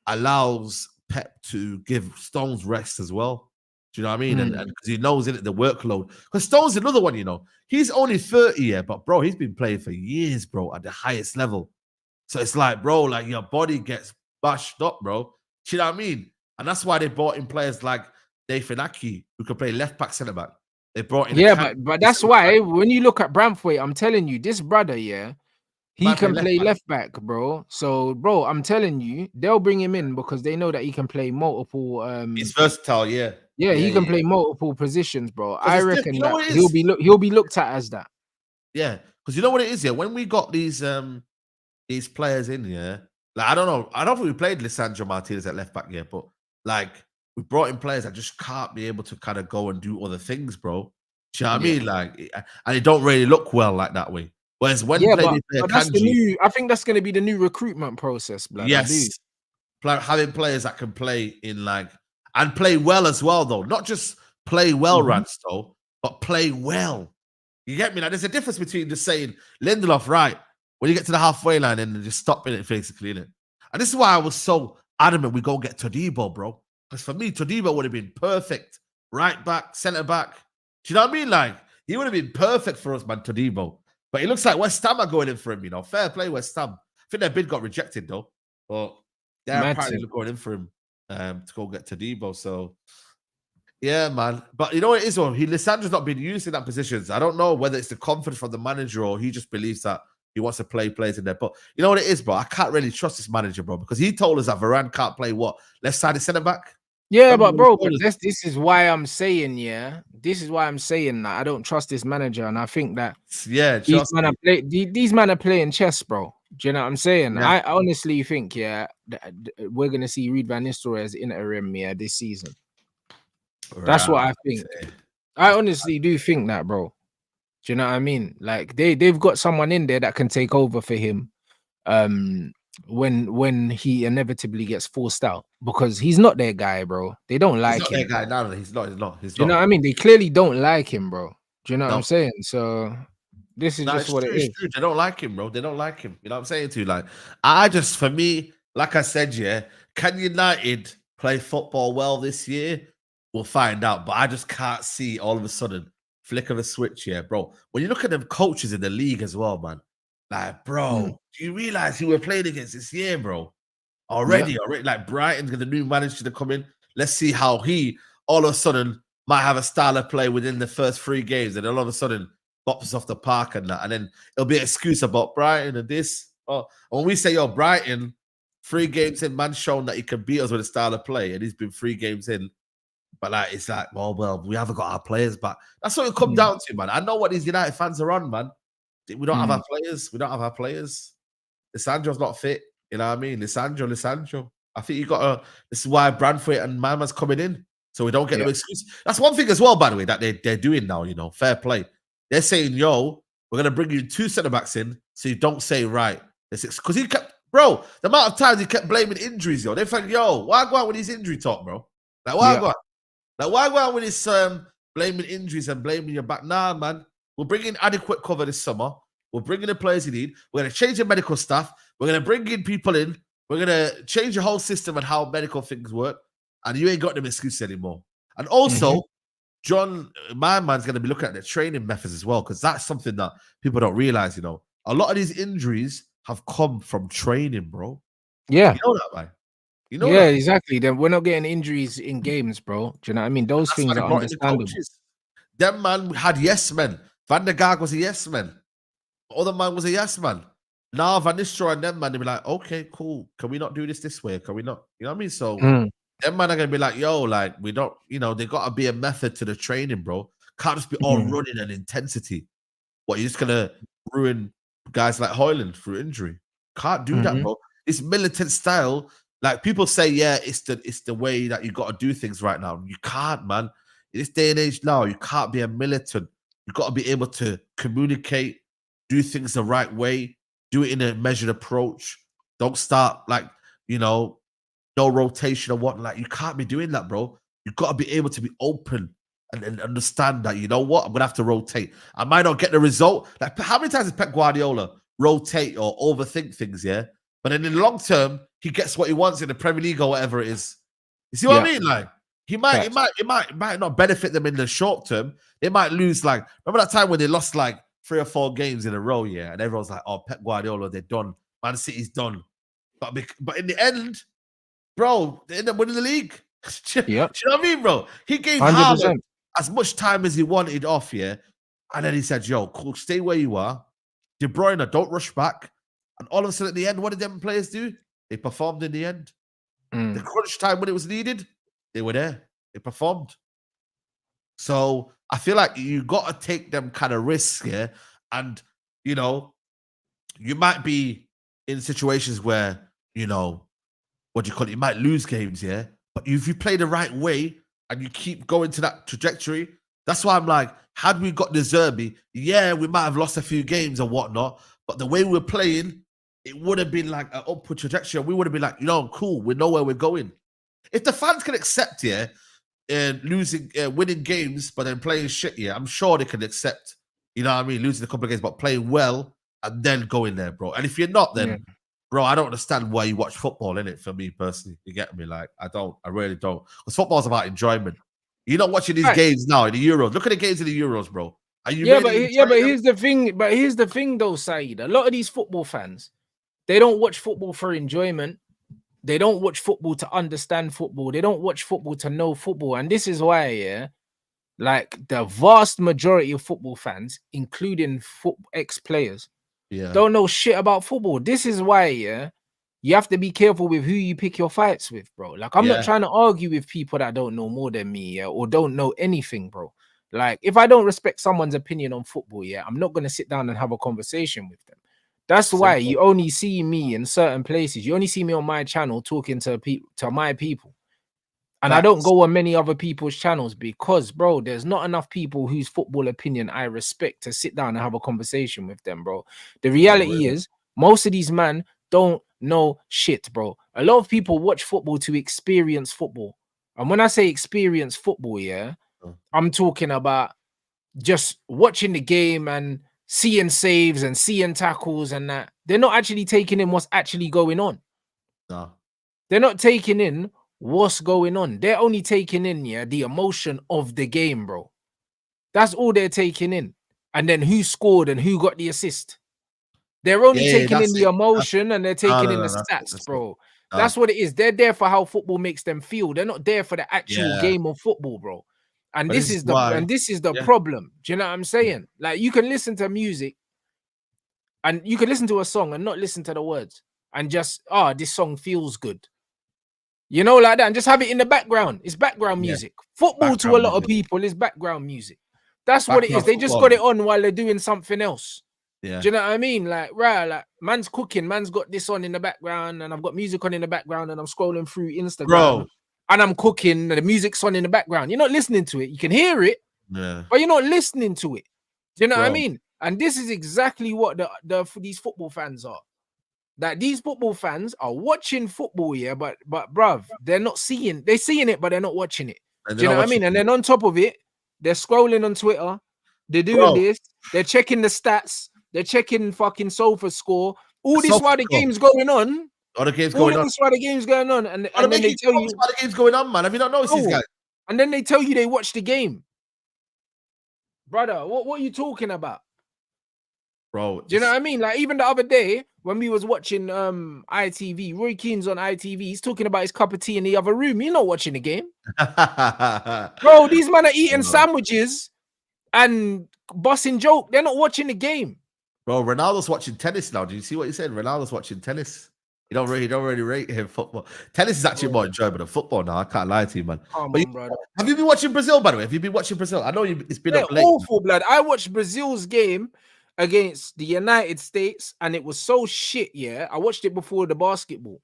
allows Pep to give Stones rest as well. Do you know what I mean? And because he knows in it the workload. Because Stone's another one, you know. He's only 30, yeah, but bro, he's been playing for years, bro, at the highest level. So it's like, bro, like your body gets bashed up, bro. Do you know what I mean? And that's why they brought in players like Nathan Ake, who can play left back, centre back. They brought in but that's why when you look at Bramthwaite, I'm telling you, this brother, yeah, he can play left back, bro. So, bro, I'm telling you, they'll bring him in because they know that he can play multiple. He's versatile, yeah. Yeah, he can play multiple positions, bro. I reckon that he'll be looked at as that. Yeah, because you know what it is, yeah. When we got these players in here, like I don't know, I don't think we played Lisandro Martinez at left back yet, but like we brought in players that just can't be able to kind of go and do other things, bro. Do you know what I mean? Like, and it don't really look well like that way. Whereas when but that's the new, I think that's going to be the new recruitment process, blood. Yes, having players that can play in like and play well as well, though. Not just play well, Rants, though, but play well. You get me? Like, there's a difference between just saying Lindelof, right? When you get to the halfway line and just stopping it, basically, innit? And this is why I was so adamant we go get Todibo, bro. Because for me, Todibo would have been perfect. Right back, centre back. Do you know what I mean? Like, he would have been perfect for us, man, Todibo. But it looks like West Ham are going in for him, you know. Fair play, West Ham. I think their bid got rejected, though. But they're apparently going in for him to go get Todibo. So, yeah, man. But you know what it is, though? Lissandro's not been used in that position. I don't know whether it's the confidence from the manager or he just believes that he wants to play players in there. But you know what it is, bro? I can't really trust this manager, bro, because he told us that Varane can't play what? Left-sided centre-back? Yeah, Remember but when he bro, told but us? this is why I'm saying, yeah, this is why I'm saying that I don't trust this manager, and I think that Yeah, these trust men are me. these men are playing chess, bro. Do you know what I'm saying? Yeah. I honestly think, yeah, we're gonna see Ruud van Nistelrooy as interim, yeah, this season. That's what Right. I think. I honestly do think that, bro. Do you know what I mean? Like they've got someone in there that can take over for him um when he inevitably gets forced out, because he's not their guy, bro. They don't He's like not that him. guy. No, he's not. He's not. He's Do you know not. what I mean? They clearly don't like him, bro. Do you know what I'm No. saying? So this is No, just it's what it true. It's is. true. They don't like him, bro. They don't like him. You know what I'm saying to you? Like, I just, for me, like I said, yeah, can United play football well this year? We'll find out. But I just can't see all of a sudden flick of a switch here, bro. When you look at them coaches in the league as well, man, like, Mm. bro, do you realize who we're playing against this year, bro? Yeah. Already, like Brighton's got the new manager to come in. Let's see how he all of a sudden might have a style of play within the first 3 games, and then all of a sudden bops us off the park and that, and then it'll be an excuse about Brighton and this. Oh, when we say, yo, Brighton, 3 games in, man, shown that he can beat us with a style of play, and he's been 3 games in. But like, it's like, well, we haven't got our players back. That's what it come Mm. down to, man. I know what these United fans are on, man. We don't have Mm. our players. We don't have our players. Lissandro's not fit. You know what I mean? Lissandro. I think you got to. This is why Brandford and Mama's coming in, so we don't get Yeah. no excuse. That's one thing as well, by the way, that they're doing now. You know, fair play. They're saying, "Yo, we're gonna bring you 2 centre backs in, so you don't say right." Because he kept, bro. The amount of times he kept blaming injuries, yo. They're like, "Yo, why go out with his injury talk, bro? Like, why Yeah. go out? Like, why go out with this blaming injuries and blaming your back? Nah, man. We'll bring in adequate cover this summer. We'll bring in the players you need. We're gonna change the medical staff. We're gonna bring in people in. We're gonna change the whole system and how medical things work. And you ain't got them excuses anymore. And Mhm. also, John, my man's gonna be looking at the training methods as well, because that's something that people don't realize. You know, a lot of these injuries have come from training, bro. Yeah. You know that, man. You know Yeah, that. exactly. Then we're not getting injuries in games, bro. Do you know what I mean? Those That's why things they are brought in the understandable. coaches. Them man had yes men. Van der Gaag was a yes man. Other man was a yes man. Now Van Nistelrooy and them man, they be like, okay, cool. Can we not do this way? Can we not? You know what I mean? So Mm. them man are gonna be like, yo, like we don't, they gotta be a method to the training, bro. Can't just be all Mm. running and intensity. What, you're just gonna ruin guys like Hoyland through injury? Can't do that, Mhm. bro. This militant style, like people say, yeah, it's the way that you gotta do things right now. You can't, man. In this day and age now, you can't be a militant. You gotta be able to communicate, do things the right way, do it in a measured approach. Don't start like, you know, no rotation or what. Like, you can't be doing that, bro. You gotta be able to be open and understand that, you know what, I'm gonna have to rotate. I might not get the result. Like, how many times has Pep Guardiola rotate or overthink things? Yeah, but then in the long term, he gets what he wants in the Premier League or whatever it is. You see what I Yeah. mean? Like, Facts. it might not benefit them in the short term. They might lose. Like, remember that time when they lost like 3 or 4 games in a row, yeah, and everyone's like, "Oh, Pep Guardiola, they're done. Man City's done." But in the end, bro, they end up winning the league. Do you Yep. know what I mean, bro? He gave Haaland 100%. as much time as he wanted off, yeah. And then he said, yo, cool, stay where you are. De Bruyne, don't rush back. And all of a sudden at the end, what did them players do? They performed in the end. The Mm. crunch time when it was needed, they were there. They performed. So I feel like you got to take them kind of risks, yeah. And, you know, you might be in situations where, what do you call it? You might lose games, yeah. But if you play the right way and you keep going to that trajectory, that's why I'm like, had we got the Zerbi, yeah, we might have lost a few games and whatnot. But the way we were playing, it would have been like an upward trajectory. We would have been like, cool, we know where we're going. If the fans can accept, yeah, winning games, but then playing shit, yeah, I'm sure they can accept, you know what I mean, losing a couple of games, but playing well and then going there, bro. And if you're not, Yeah. then bro, I don't understand why you watch football, in it. For me personally, you get me? Like, I really don't. Because football's about enjoyment. You're not watching these Facts. games now in the Euros. Look at the games in the Euros, bro. Are you Yeah, but really enjoying them? here's the thing. But here's the thing, though, Saeed. A lot of these football fans, they don't watch football for enjoyment. They don't watch football to understand football. They don't watch football to know football. And this is why, yeah, like the vast majority of football fans, including ex-players, Yeah. don't know shit about football. This is why, yeah, you have to be careful with who you pick your fights with, bro. Like, I'm not Yeah. trying to argue with people that don't know more than me, yeah, or don't know anything, bro. Like, if I don't respect someone's opinion on football, yeah, I'm not gonna sit down and have a conversation with them. That's why Simple. you only see me in certain places. You only see me on my channel talking to people, to my people. And I don't Facts. go on many other people's channels because, bro, there's not enough people whose football opinion I respect to sit down and have a conversation with them, bro. The No reality way. is, most of these men don't know shit, bro. A lot of people watch football to experience football. And when I say experience football, yeah, Oh, I'm talking about just watching the game and seeing saves and seeing tackles and that. They're not actually taking in what's actually going on. no. They're not taking in what's going on. They're only taking in, yeah, the emotion of the game, bro. That's all they're taking in. And then who scored and who got the assist. They're only Yeah, taking in that's the it. That's emotion and they're no, taking no, in the no, that's it. stats, That's it. bro. No. That's what it is. They're there for how football makes them feel. They're not there for the actual Yeah. game of football, bro. And But this this is is why. the Yeah. problem. Do you know what I'm saying? Like, you can listen to music and you can listen to a song and not listen to the words and just, this song feels good. You know, like that, and just have it in the background. It's background Yeah. music. Football to a Background lot of music. people is background music. That's what it is. Background They just football. got it on while they're doing something else. Yeah. Do you know what I mean? Like, right, like, man's cooking, man's got this on in the background, and I've got music on in the background, and I'm scrolling through Instagram, Bro. and I'm cooking, and the music's on in the background. You're not listening to it. You can hear it, Yeah. but you're not listening to it. Do you know what I Bro. mean? And this is exactly what these football fans are. That these football fans are watching football, yeah, but bruv, they're seeing it, but they're not watching it. And Do they're you know not what I watching mean? And it. then on top of it, they're scrolling on Twitter, they're doing Bro. this, they're checking the stats, they're checking fucking sofa score. All this Sofa while the score. game's going on. All the game's All going on. this while the game's going on, and They're then they making tell jokes you, while the game's going on, man. Have you not noticed these oh, guys? and then they tell you they watch the game. Brother, what are you talking about? Bro. Do you know what I mean? Like, even the other day when we was watching ITV, Roy Keane's on ITV, he's talking about his cup of tea in the other room. You're not watching the game. Bro, these men are eating sandwiches and busting joke. They're not watching the game. Bro, Ronaldo's watching tennis now. Did you see what he said? Ronaldo's watching tennis. You don't really rate him football. Tennis is actually more enjoyable than football now. I can't lie to you, man. Come But on, brother. have you been watching Brazil, by the way? Have you been watching Brazil? I know it's been They're up late. awful, blood. I watched Brazil's game against the United States, and it was so shit. Yeah, I watched it before the basketball.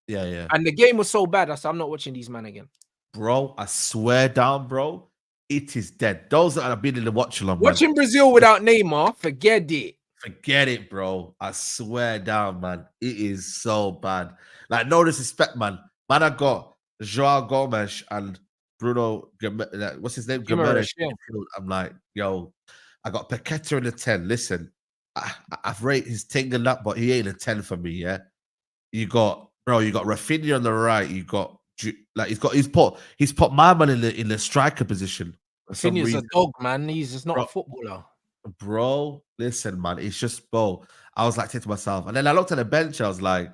Yeah. And the game was so bad. I said, I'm not watching these men again. Bro, I swear down, bro, it is dead. Those that have been in the watch along, Watching Brazil without Neymar, forget it. Forget it, bro. I swear down, man. It is so bad. Like, no disrespect, man. Man, I got Joao Gomes and Bruno, what's his name? Guimaraes, yeah. I'm like, yo, I got Paqueta in the 10. Listen, I've rated his thing and that, but he ain't a 10 for me, yeah? You got Rafinha on the right. You got, like, he's put my man in the striker position for some Rafinha's reason. a dog, man. He's just not a footballer. Bro, listen, man, it's just, bro. I was like, to myself, and then I looked at the bench. I was like,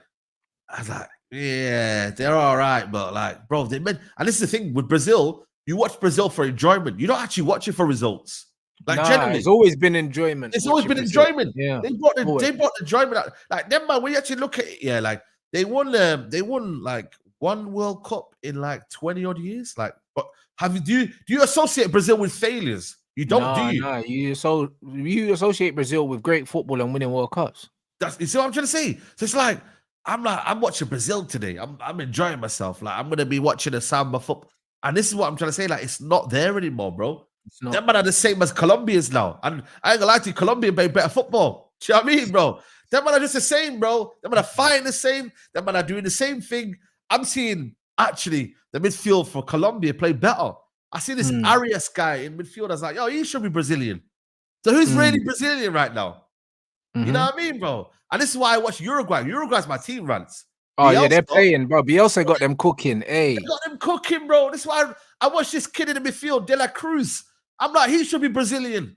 yeah, they're all right, but like, bro, and this is the thing with Brazil. You watch Brazil for enjoyment. You don't actually watch it for results. Like, generally, it's always been enjoyment. It's always been Brazil. enjoyment. Yeah, they brought the enjoyment out. Like, them, man, when you actually look at it, yeah, like they won like one World Cup in like 20 odd years. Like, but do you associate Brazil with failures? You don't, do you? No, you associate Brazil with great football and winning World Cups. You see what I'm trying to say? So it's like, I'm watching Brazil today. I'm enjoying myself. Like, I'm gonna be watching a samba football. And this is what I'm trying to say. Like, it's not there anymore, bro. Them man are the same as Colombians now. And I ain't gonna lie to you, Colombia play better football. Do you know what I mean, bro? Them man are just the same, bro. Them man are fighting the same. Them man are doing the same thing. I'm seeing actually the midfield for Colombia play better. I see this Arias guy in midfield. I was like, yo, he should be Brazilian. So who's really Brazilian right now? You know what I mean, bro? And this is why I watch Uruguay. Uruguay's my team, Rants. Oh, yeah, they're playing, bro. Bielsa got them cooking. Hey. They got them cooking, bro. This is why I watch this kid in the midfield, De La Cruz. I'm like, he should be Brazilian.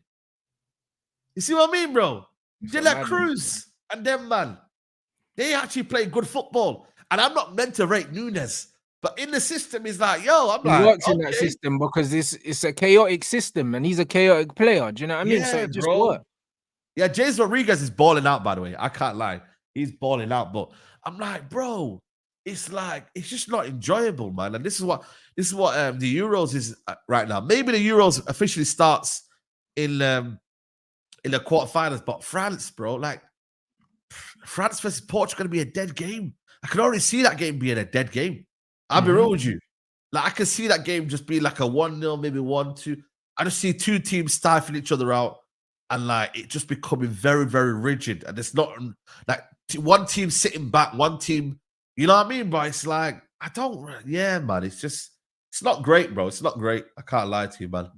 You see what I mean, bro? De La Cruz and them, man. They actually play good football. And I'm not meant to rate Nunes. But in the system, he's like, yo, I'm like, works in that system because it's a chaotic system and he's a chaotic player. Do you know what I mean? Yeah, So it just bro. works. Yeah, James Rodriguez is balling out, by the way. I can't lie. He's balling out. But I'm like, bro, it's like it's just not enjoyable, man. And this is what the Euros is right now. Maybe the Euros officially starts in the quarterfinals, but France, bro, like France versus Portugal gonna be a dead game. I can already see that game being a dead game. I'll be real with you. Like I can see that game just being like a 1-0, maybe 1-2. I just see two teams stifling each other out, and like it just becoming very, very rigid. And it's not like one team sitting back, one team, you know what I mean? But it's like yeah, man. It's not great, bro. It's not great. I can't lie to you, man.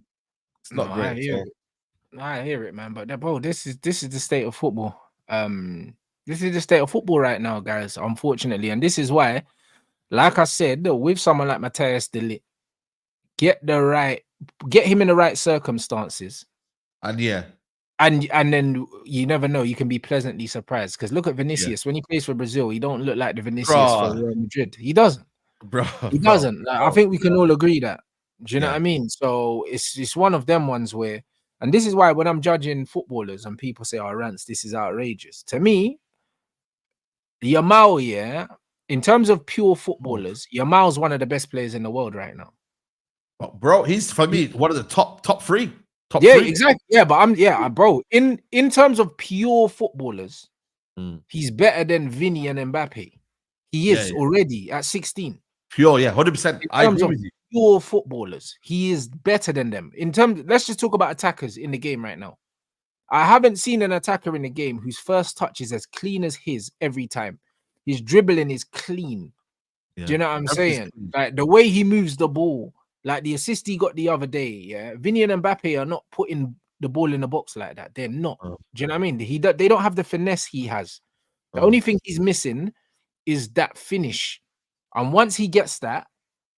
It's not great at all. I hear it, man. But bro, this is the state of football. This is the state of football right now, guys. Unfortunately, and this is why, like I said, with someone like Matthias de Ligt, get him in the right circumstances, And yeah, and then you never know. You can be pleasantly surprised. Because look at Vinicius when he plays for Brazil. He don't look like the Vinicius for Real Madrid. He doesn't. Bro, He doesn't. Like, I think we can all agree that. Do you know Yeah. what I mean? So it's one of them ones where, and this is why when I'm judging footballers and people say, "Oh, Rants, this is outrageous." To me, Yamal, yeah, in terms of pure footballers, Yamal's one of the best players in the world right now. Bro, he's for me one of the top three. Top Yeah, three. exactly. Yeah, but bro. In terms of pure footballers, he's better than Vinny and Mbappe. He is already at 16. Pure, yeah, 100%. I agree with you. Pure footballers, he is better than them. In terms, let's just talk about attackers in the game right now. I haven't seen an attacker in the game whose first touch is as clean as his every time. His dribbling is clean. Yeah. Do you know what I'm saying? Like the way he moves the ball, like the assist he got the other day. Yeah, Vinny and Mbappe are not putting the ball in the box like that. They're not. Do you know what I mean? They don't have the finesse he has. The only thing he's missing is that finish. And once he gets that,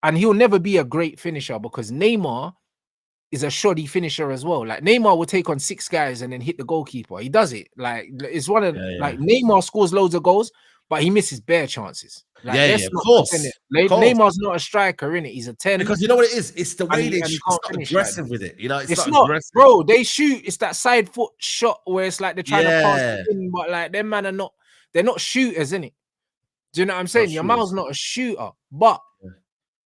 and he'll never be a great finisher because Neymar is a shoddy finisher as well. Like Neymar will take on 6 guys and then hit the goalkeeper. He does it. Like it's one of like Neymar scores loads of goals, but he misses bare chances. Like, of course. Neymar's not a striker, innit? He's a 10. Because you know what it is? It's the way they shoot. It's not aggressive with it. You know, it's not aggressive. Bro, they shoot. It's that side foot shot where it's like they're trying to pass it in, but like them man are they're not shooters, innit? Do you know what I'm saying? Yamal's not a shooter, but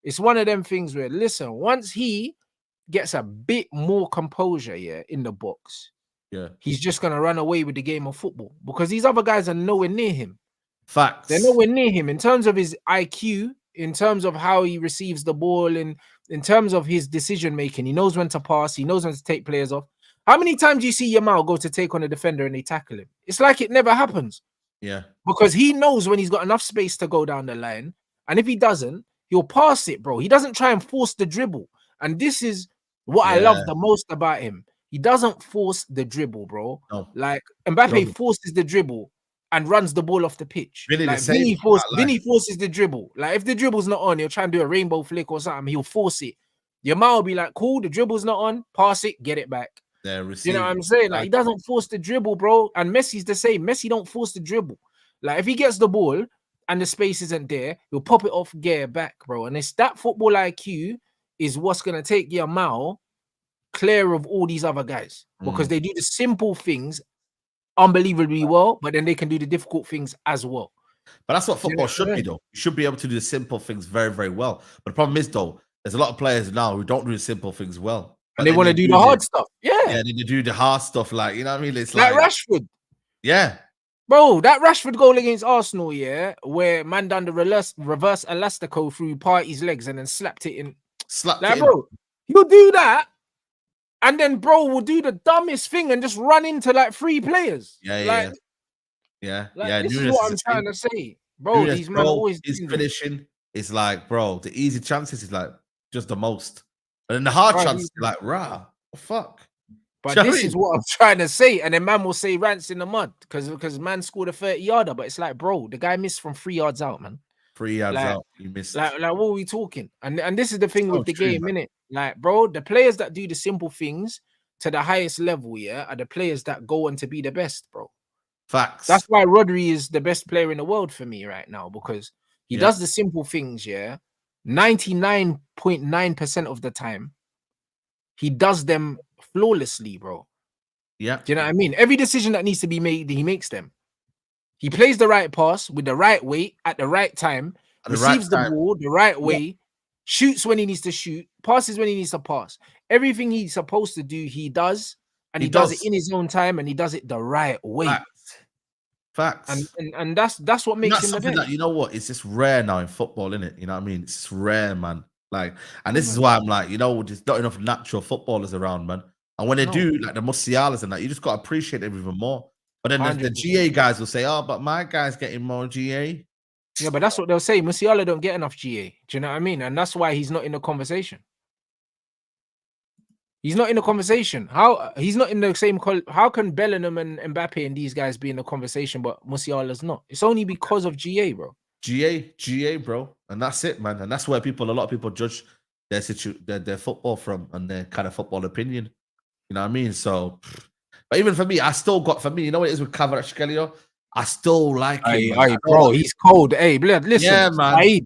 it's one of them things where, listen, once he gets a bit more composure, in the box, he's just gonna run away with the game of football because these other guys are nowhere near him. Facts. They're nowhere near him in terms of his IQ, in terms of how he receives the ball, and in terms of his decision making. He knows when to pass. He knows when to take players off. How many times do you see Yamal go to take on a defender and they tackle him? It's like it never happens. Yeah. Because he knows when he's got enough space to go down the line. And if he doesn't, he'll pass it, bro. He doesn't try and force the dribble. And this is what I love the most about him. He doesn't force the dribble, bro. No. Like Mbappe forces the dribble and runs the ball off the pitch. Like Vinny forces the dribble. Like if the dribble's not on, he'll try and do a rainbow flick or something. He'll force it. Yamal will be like, cool, the dribble's not on. Pass it, get it back. You know what I'm saying? Like he doesn't force the dribble, bro. And Messi's the same. Messi don't force the dribble. Like if he gets the ball and the space isn't there, he'll pop it off, get it back, bro. And it's that football IQ is what's gonna take Yamal clear of all these other guys because they do the simple things unbelievably well, but then they can do the difficult things as well. But that's what football should be, though. You should be able to do the simple things very, very well. But the problem is, though, there's a lot of players now who don't do the simple things well. And they want to do the hard stuff. Yeah, they do the hard stuff, like, you know what I mean? It's like Rashford. Yeah. Bro, that Rashford goal against Arsenal, where man done the reverse elastico through Partey's legs and then slapped it in. Bro, he'll do that. And then, bro, will do the dumbest thing and just run into like 3 players. Yeah. This is what I'm trying to say, bro. These men always his finishing is like, bro, the easy chances is like just the most, and then the hard chances like, rah, fuck. But this is what I'm trying to say, and then man will say Rants in the mud because man scored a 30-yarder, but it's like, bro, the guy missed from 3 yards out, man. 3 yards out, he missed. Like what are we talking? And this is the thing with the game, innit? Like, bro, the players that do the simple things to the highest level, are the players that go on to be the best, bro. Facts. That's why Rodri is the best player in the world for me right now because he does the simple things, 99.9% of the time. He does them flawlessly, bro. Yeah. Do you know what I mean? Every decision that needs to be made, he makes them. He plays the right pass with the right weight at the right time, At the right receives the time. ball the right Yeah. way, shoots when he needs to shoot, passes when he needs to pass. Everything he's supposed to do, he does, and he does it in his own time, and he does it the right way. Facts. Facts. And that's what And makes that's him the something best. that, you know what, it's just rare now in football, isn't it? You know what I mean? It's just rare, man. Like, and this is why I'm like, you know, there's not enough natural footballers around, man. And when they do, like the Musialas and that, you just got to appreciate them even more. But then the 100%. GA guys will say, oh, but my guy's getting more GA. Yeah, but that's what they'll say. Musiala don't get enough GA. Do you know what I mean? And that's why he's not in the conversation. He's not in the conversation. How he's not in the same? How can Bellingham and Mbappe and these guys be in the conversation, but Musiala's not? It's only because of GA, bro. GA, bro, and that's it, man. And that's where a lot of people judge their football from and their kind of football opinion. You know what I mean? So, but even for me, you know what it is with Kvaratskhelia? I still like him, man. Hey, bro, he's cold. Hey, blood, listen, Yeah, man. Saeed,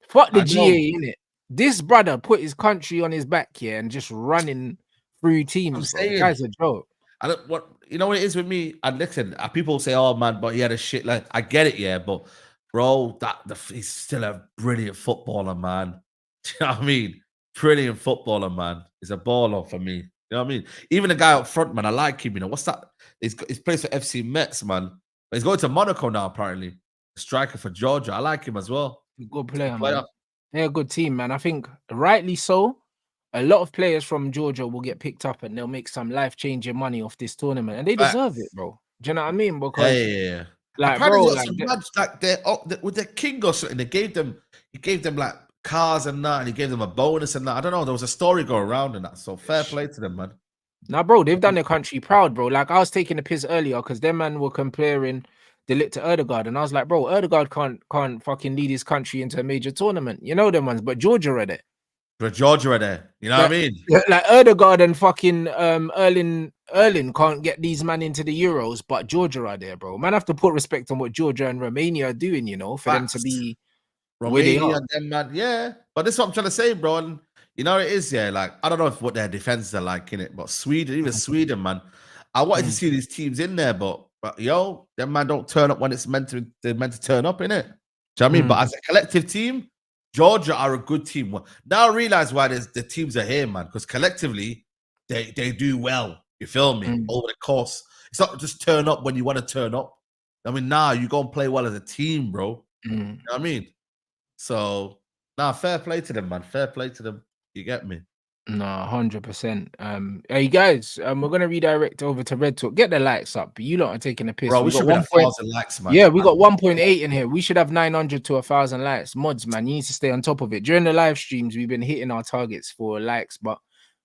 fuck the GA, innit? This brother put his country on his back here and just running through teams, bro. The guy's a joke. I don't what you know what it is with me. And listen, people say, "Oh man," but he had a shit. Like I get it, yeah, but bro, he's still a brilliant footballer, man. Do you know what I mean? Brilliant footballer, man. He's a baller for me. You know what I mean? Even the guy up front, man, I like him. You know what's that? He's plays for FC Metz, man. But he's going to Monaco now, apparently. Striker for Georgia. I like him as well. Good player, man. They're a good team, man. I think rightly so. A lot of players from Georgia will get picked up and they'll make some life-changing money off this tournament, and they deserve it, bro. Do you know what I mean? Because yeah. like, apparently, bro, like with their king or something, he gave them like cars and that, and he gave them a bonus and that. I don't know. There was a story going around and that. So fair play to them, man. Now, bro, they've done their country proud, bro. Like I was taking a piss earlier because them man were comparing the Ligt to Erdegaard, and I was like, bro, Erdegaard can't fucking lead his country into a major tournament. You know them ones, but Georgia are there. But Georgia are there. You know what I mean? Like Erdegaard and fucking Erling can't get these man into the Euros, but Georgia are there, bro. Man, have to put respect on what Georgia and Romania are doing, you know, for them to be Romania and them, man. Yeah, but this is what I'm trying to say, bro. And you know it is, yeah. Like I don't know what their defenses are like in it, but even Sweden, man. I wanted to see these teams in there, but yo, them man don't turn up when they're meant to turn up in it. Do you know what I mean? But as a collective team, Georgia are a good team. Now I realize why the teams are here, man, because collectively they do well. You feel me? Over the course, it's not just turn up when you want to turn up. I mean, you go and play well as a team, bro. You know what I mean? So, fair play to them, man. Fair play to them. You get me? No, 100%. Hey guys, we're gonna redirect over to Red Talk. Get the likes up. You lot are taking a piss. Bro, we should have 1,000 likes, man. Yeah, we got 1.8 in here. We should have 900 to 1,000 likes. Mods, man, you need to stay on top of it. During the live streams, we've been hitting our targets for likes, but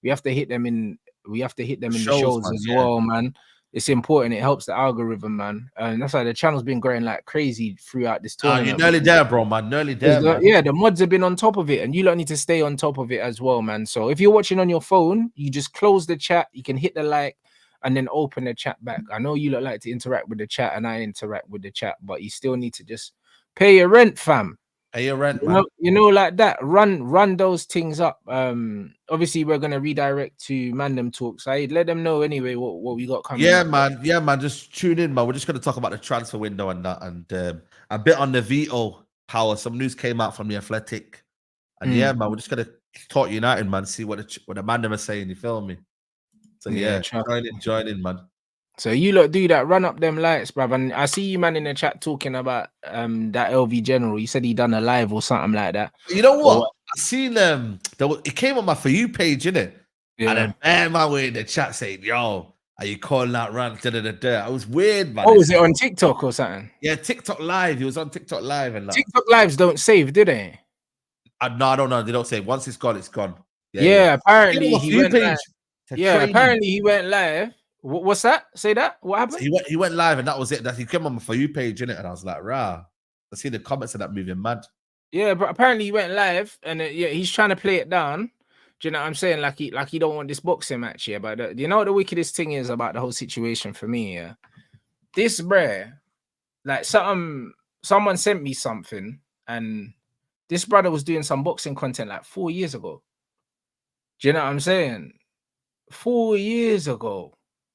we have to hit them in. We have to hit them in the shows man, as well, man. It's important. It helps the algorithm, man. And that's why the channel's been growing like crazy throughout this tournament. You're nearly there, bro, man. Nearly there, man. Yeah, the mods have been on top of it, and you lot need to stay on top of it as well, man. So if you're watching on your phone, you just close the chat. You can hit the like and then open the chat back. I know you lot like to interact with the chat, and I interact with the chat, but you still need to just pay your rent, fam. Pay your rent, man. You know, like that. Run those things up. Obviously, we're gonna redirect to Mandem Talk. Saeed, let them know anyway what we got coming. Yeah, man. Yeah, man. Just tune in, man. We're just gonna talk about the transfer window and that, and a bit on the veto power. Some news came out from the Athletic, and yeah, man, we're just gonna talk United, man. See what the Mandem are saying. You feel me? So yeah, join in, man. So you lot do that, run up them lights, bruv. And I see you, man, in the chat talking about that LV General. You said he done a live or something like that. You know what? I seen it came on my For You page, innit? Yeah. And then man were in the chat saying, "Yo, are you calling out Rants?" I was weird, man. Oh, was it on TikTok or something? Yeah, TikTok Live. He was on TikTok Live and like, TikTok Lives don't save, do they? No, I don't know. They don't save. Once it's gone, it's gone. Yeah. Apparently he went live. Yeah, apparently he went live. What's that? Say that? What happened? So he went live and that was it. That he came on my For You page, innit? And I was like, rah. I see the comments of that moving mad. Yeah, but apparently he went live and yeah, he's trying to play it down. Do you know what I'm saying? Like he don't want this boxing match here. But you know what the wickedest thing is about the whole situation for me? Yeah, this bruh, like someone sent me something, and this brother was doing some boxing content like 4 years ago. Do you know what I'm saying? 4 years ago.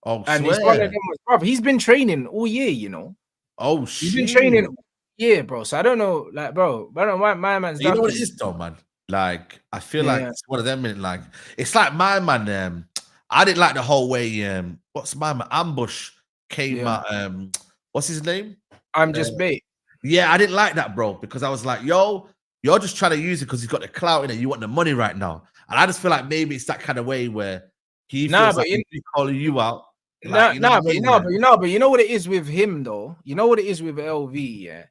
Oh, and his brother was, brother, he's been training all year, you know. Oh He's been shit! training, yeah, bro. So I don't know, like, bro. I don't know why my man's You know what it ducking. is though, man. Like I feel like Yeah, it's one of them. Like it's like my man. I didn't like the whole way. What's my man? Ambush came yeah. out. What's his name? I'm Uh, just bait. yeah, I didn't like that, bro, because I was like, yo, you're just trying to use it because he's got the clout in it. You want the money right now, and I just feel like maybe it's that kind of way where he Nah, feels but like you he's calling you out. Like nah, you know nah, what I but you mean? know, Yeah. but you know, but you know what it is with him though. You know what it is with LV, yeah.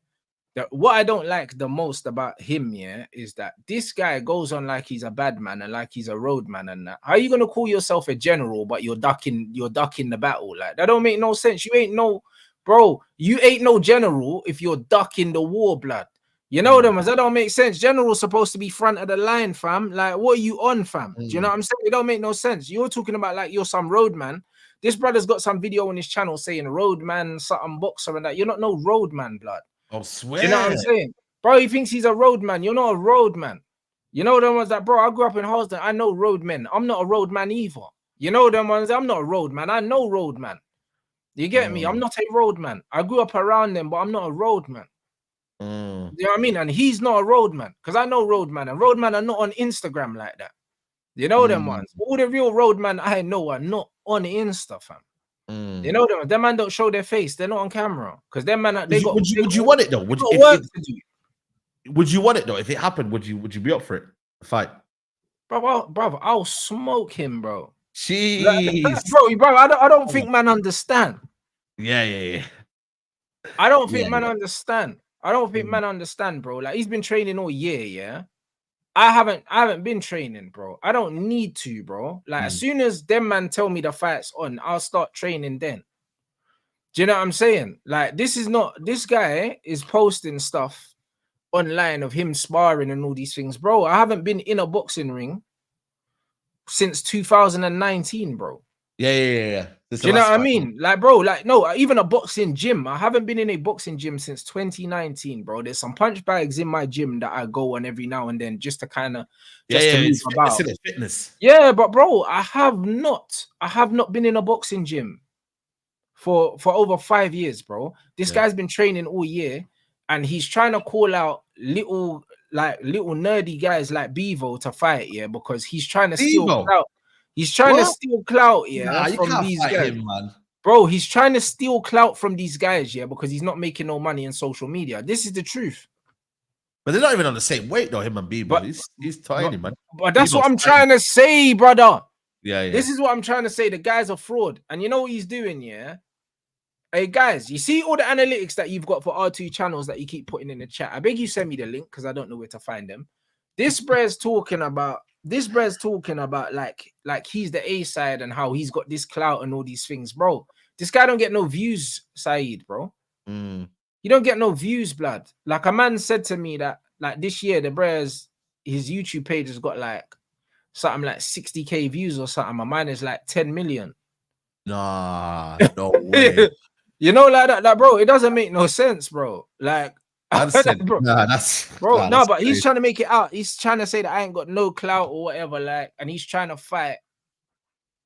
What I don't like the most about him, yeah, is that this guy goes on like he's a bad man and like he's a road man and that. How are you gonna call yourself a general, but you're ducking the battle? Like that don't make no sense. You ain't no bro, you ain't no general if you're ducking the war, blood. You know them as that don't make sense. General's supposed to be front of the line, fam. Like, what are you on, fam? Do you know what I'm saying? It don't make no sense. You're talking about like you're some road man. This brother's got some video on his channel saying road man, something boxer and that. You're not no road man, blood. Oh, Do you know what swear. I'm saying? Bro, he thinks he's a road man. You're not a road man. You know them ones that, bro, I grew up in Halston. I know road men. I'm not a road man either. You know them ones, I'm not a road man. I know road man. You get me? I'm not a road man. I grew up around them, but I'm not a road man. You know what I mean? And he's not a road man because I know road man. And road man are not on Instagram like that. You know them ones. All the real road man I know are not on Insta, fam. You know them man don't show their face. They're not on camera because them man Would you want it though? they got work to do. Would you want it though? If it happened, would you be up for it? A fight? Bro, I'll smoke him, bro. Jeez. Bro, I don't think man understand. Yeah. I don't think man understand. I don't think man understand, bro. Like he's been training all year, yeah. I haven't been training, bro. I don't need to, bro. Like as soon as them man tell me the fight's on, I'll start training then. Do you know what I'm saying? Like this guy is posting stuff online of him sparring and all these things, bro. I haven't been in a boxing ring since 2019, bro. Yeah. Do you know what I mean? Like, bro, like, no, even a boxing gym. I haven't been in a boxing gym since 2019, bro. There's some punch bags in my gym that I go on every now and then just to kind of to move about. Fitness. Yeah, but bro, I have not been in a boxing gym for over 5 years, bro. This guy's been training all year and he's trying to call out little nerdy guys like Bevo to fight, yeah, because he's trying to steal clout. He's trying to steal clout, yeah, from these guys. Him, man. Bro, he's trying to steal clout from these guys, yeah, because he's not making no money in social media. This is the truth. But they're not even on the same weight, though, him and Bebo. He's tiny, man. But that's what I'm trying to say, brother. Yeah. This is what I'm trying to say. The guy's a fraud. And you know what he's doing, yeah? Hey, guys, you see all the analytics that you've got for R2 channels that you keep putting in the chat? I beg you send me the link because I don't know where to find them. This bre's talking about like he's the A side and how he's got this clout and all these things, bro. This guy don't get no views, Saeed, bro. You don't get no views, blood. Like a man said to me that like this year the bre's his YouTube page has got like something like 60k views or something. My mine is like 10 million. Nah, no way. You know, like that, bro. It doesn't make no sense, bro. Like but he's trying to make it out. He's trying to say that I ain't got no clout or whatever, like, and he's trying to fight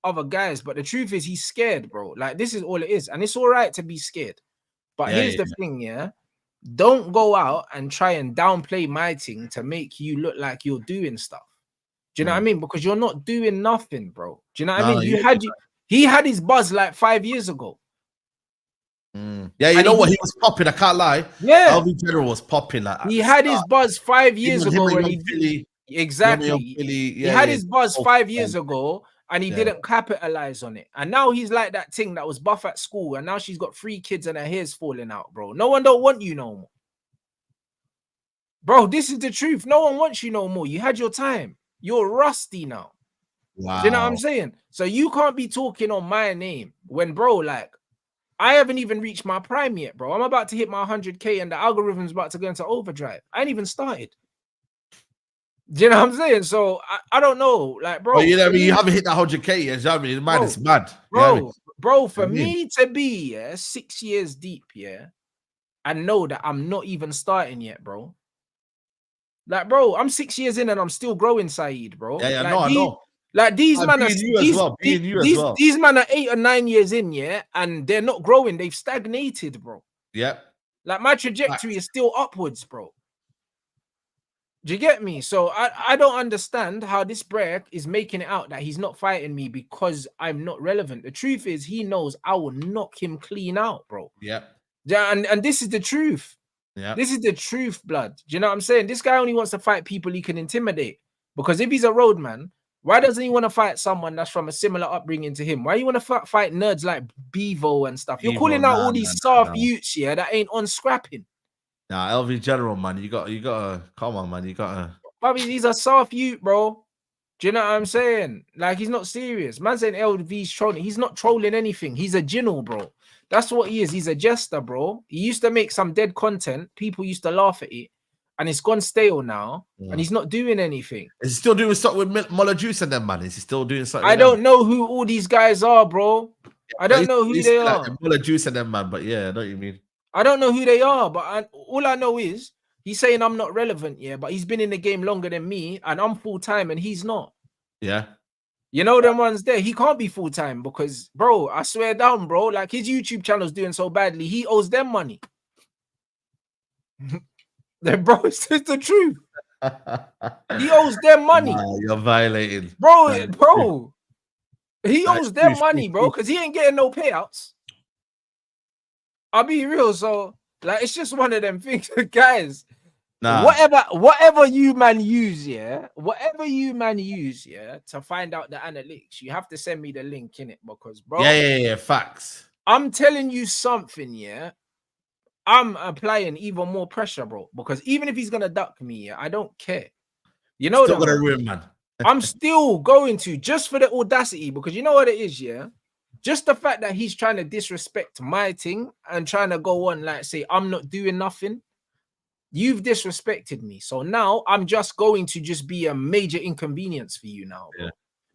other guys. But the truth is, he's scared, bro. Like, this is all it is, and it's all right to be scared. But here's the thing, yeah. Don't go out and try and downplay my thing to make you look like you're doing stuff. Do you know what I mean? Because you're not doing nothing, bro. Do you know what I mean? He had his buzz like 5 years ago. Yeah, you know what? He was popping. I can't lie. Yeah, LV General was popping. Like, he had his buzz 5 years ago when he exactly. He had his buzz 5 years ago, and he didn't capitalize on it. And now he's like that thing that was buff at school, and now she's got 3 kids and her hair's falling out, bro. No one don't want you no more, bro. This is the truth. No one wants you no more. You had your time. You're rusty now. Wow. Do you know what I'm saying? So you can't be talking on my name when, bro, like, I haven't even reached my prime yet, bro. I'm about to hit my 100k and the algorithm's about to go into overdrive. I ain't even started. Do you know what I'm saying? So I don't know, like, bro. Well, you know, you haven't hit that 100k yet. You know what I mean? Man, it's mad, bro. For me to be 6 years deep, I know that I'm not even starting yet, bro. Like, bro, I'm 6 years in and I'm still growing, Saeed, bro. Yeah, like, I know. Like these man are these man are 8 or 9 years in, and they're not growing. They've stagnated, bro. Yeah. Like my trajectory is still upwards, bro. Do you get me? So I don't understand how this Breck is making it out that he's not fighting me because I'm not relevant. The truth is he knows I will knock him clean out, bro. Yeah. Yeah, and this is the truth. Yeah. This is the truth, blood. Do you know what I'm saying? This guy only wants to fight people he can intimidate. Because if he's a roadman, why doesn't he want to fight someone that's from a similar upbringing to him? Why you want to fight nerds like Bevo and stuff? You're calling out all these soft youths, yeah, that ain't on scrapping. Nah, LV General, man. You gotta come on, man. You gotta. Bobby, he's a soft youth, bro. Do you know what I'm saying? Like, he's not serious. Man saying LV's trolling. He's not trolling anything. He's a ginnel, bro. That's what he is. He's a jester, bro. He used to make some dead content. People used to laugh at it. And it's gone stale now. Yeah. And he's not doing anything. Is he still doing something with Muller Juice and them, man? Is he still doing something? I don't know who all these guys are, bro. Yeah, I don't know who they are. Like Muller Juice and them, man. But yeah, I know what you mean. I don't know who they are. But all I know is he's saying I'm not relevant, yeah. But he's been in the game longer than me. And I'm full-time and he's not. Yeah. You know them ones there. He can't be full-time because, bro, I swear down, bro. Like, his YouTube channel's doing so badly. He owes them money. Bro, it's just the truth. He owes them money. Nah, you're violating. Bro. He owes them money, bro, because he ain't getting no payouts. I'll be real. So, like, it's just one of them things, guys. Nah. Whatever you man use, yeah, to find out the analytics, you have to send me the link in it because, bro. Yeah, facts. I'm telling you something, yeah. I'm applying even more pressure, bro, because even if he's gonna duck me, yeah, I don't care. You know, still gonna ruin, man. I'm still going to just for the audacity, because you know what it is, yeah. Just the fact that he's trying to disrespect my thing and trying to go on like say I'm not doing nothing. You've disrespected me, so now I'm just going to just be a major inconvenience for you now. Bro. Yeah.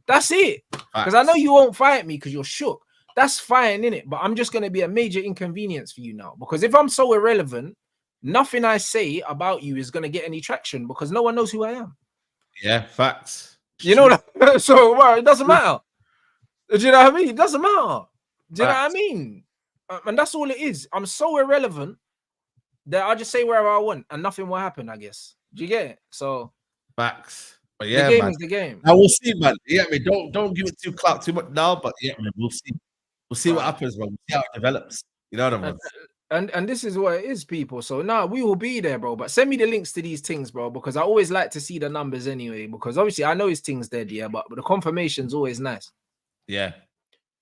That's it. Because I know you won't fight me because you're shook. That's fine, innit? But I'm just going to be a major inconvenience for you now. Because if I'm so irrelevant, nothing I say about you is going to get any traction because no one knows who I am. Yeah, facts. You know that? So, well, it doesn't matter. Do you know what I mean? It doesn't matter. Do you know what I mean? And that's all it is. I'm so irrelevant that I'll just say wherever I want and nothing will happen, I guess. Do you get it? So, facts. But yeah, the game man. is the game. Now we'll see, man. Yeah, I mean, don't give it too much now, but yeah, man, we'll see. We'll see what happens, man. We'll see how it develops. You know what I mean? And this is what it is, people. So now we will be there, bro. But send me the links to these things, bro, because I always like to see the numbers anyway. Because obviously I know his thing's dead, yeah, but the confirmation's always nice. Yeah.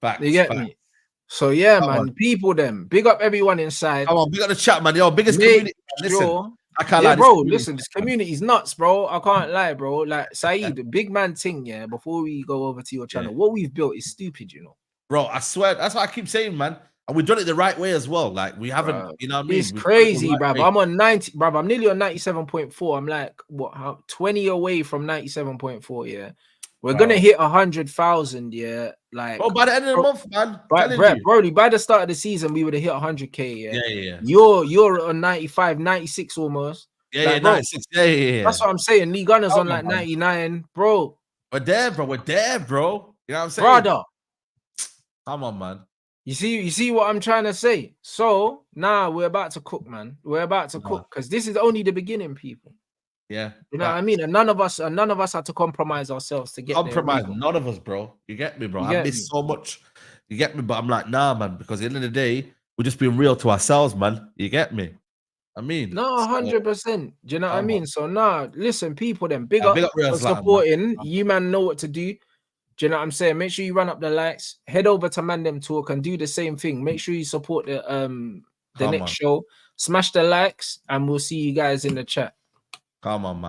Facts. You get me? So yeah, come man. On. People, them. Big up everyone inside. Come on, big up the chat, man. Yo, biggest community. Listen, I can't lie, bro. Listen, this community's nuts, bro. I can't lie, bro. Like Saeed, the big man thing, yeah. Before we go over to your channel, what we've built is stupid, you know. Bro, I swear, that's what I keep saying, man. And we've done it the right way as well. Like, we haven't, you know what I mean? It's crazy, bro. I'm on 90, bro. I'm nearly on 97.4. I'm like, what, 20 away from 97.4, yeah. We're gonna hit 100,000, yeah. Like, by the end of the month, man. By the start of the season, we would have hit 100K, yeah. Yeah. You're on 95, 96 almost. Yeah, like, 96. Yeah. That's what I'm saying. Lee Gunner's on like 99, bro. We're there, bro. You know what I'm saying? Brother. Come on, man. You see what I'm trying to say? So now we're about to cook, man. We're about to cook because this is only the beginning, people. Yeah, you know what I mean. And none of us had to compromise ourselves to get compromise. None of us, bro. You get me, bro. I miss so much. You get me, but I'm like, nah, man. Because at the end of the day, we're just being real to ourselves, man. You get me? I mean, no, 100%. Do you know what I mean? So now, listen, people, then big up for supporting. Man. You man know what to do. Do you know what I'm saying? Make sure you run up the likes. Head over to Man Them Talk and do the same thing. Make sure you support the next show. Smash the likes, and we'll see you guys in the chat. Come on, man.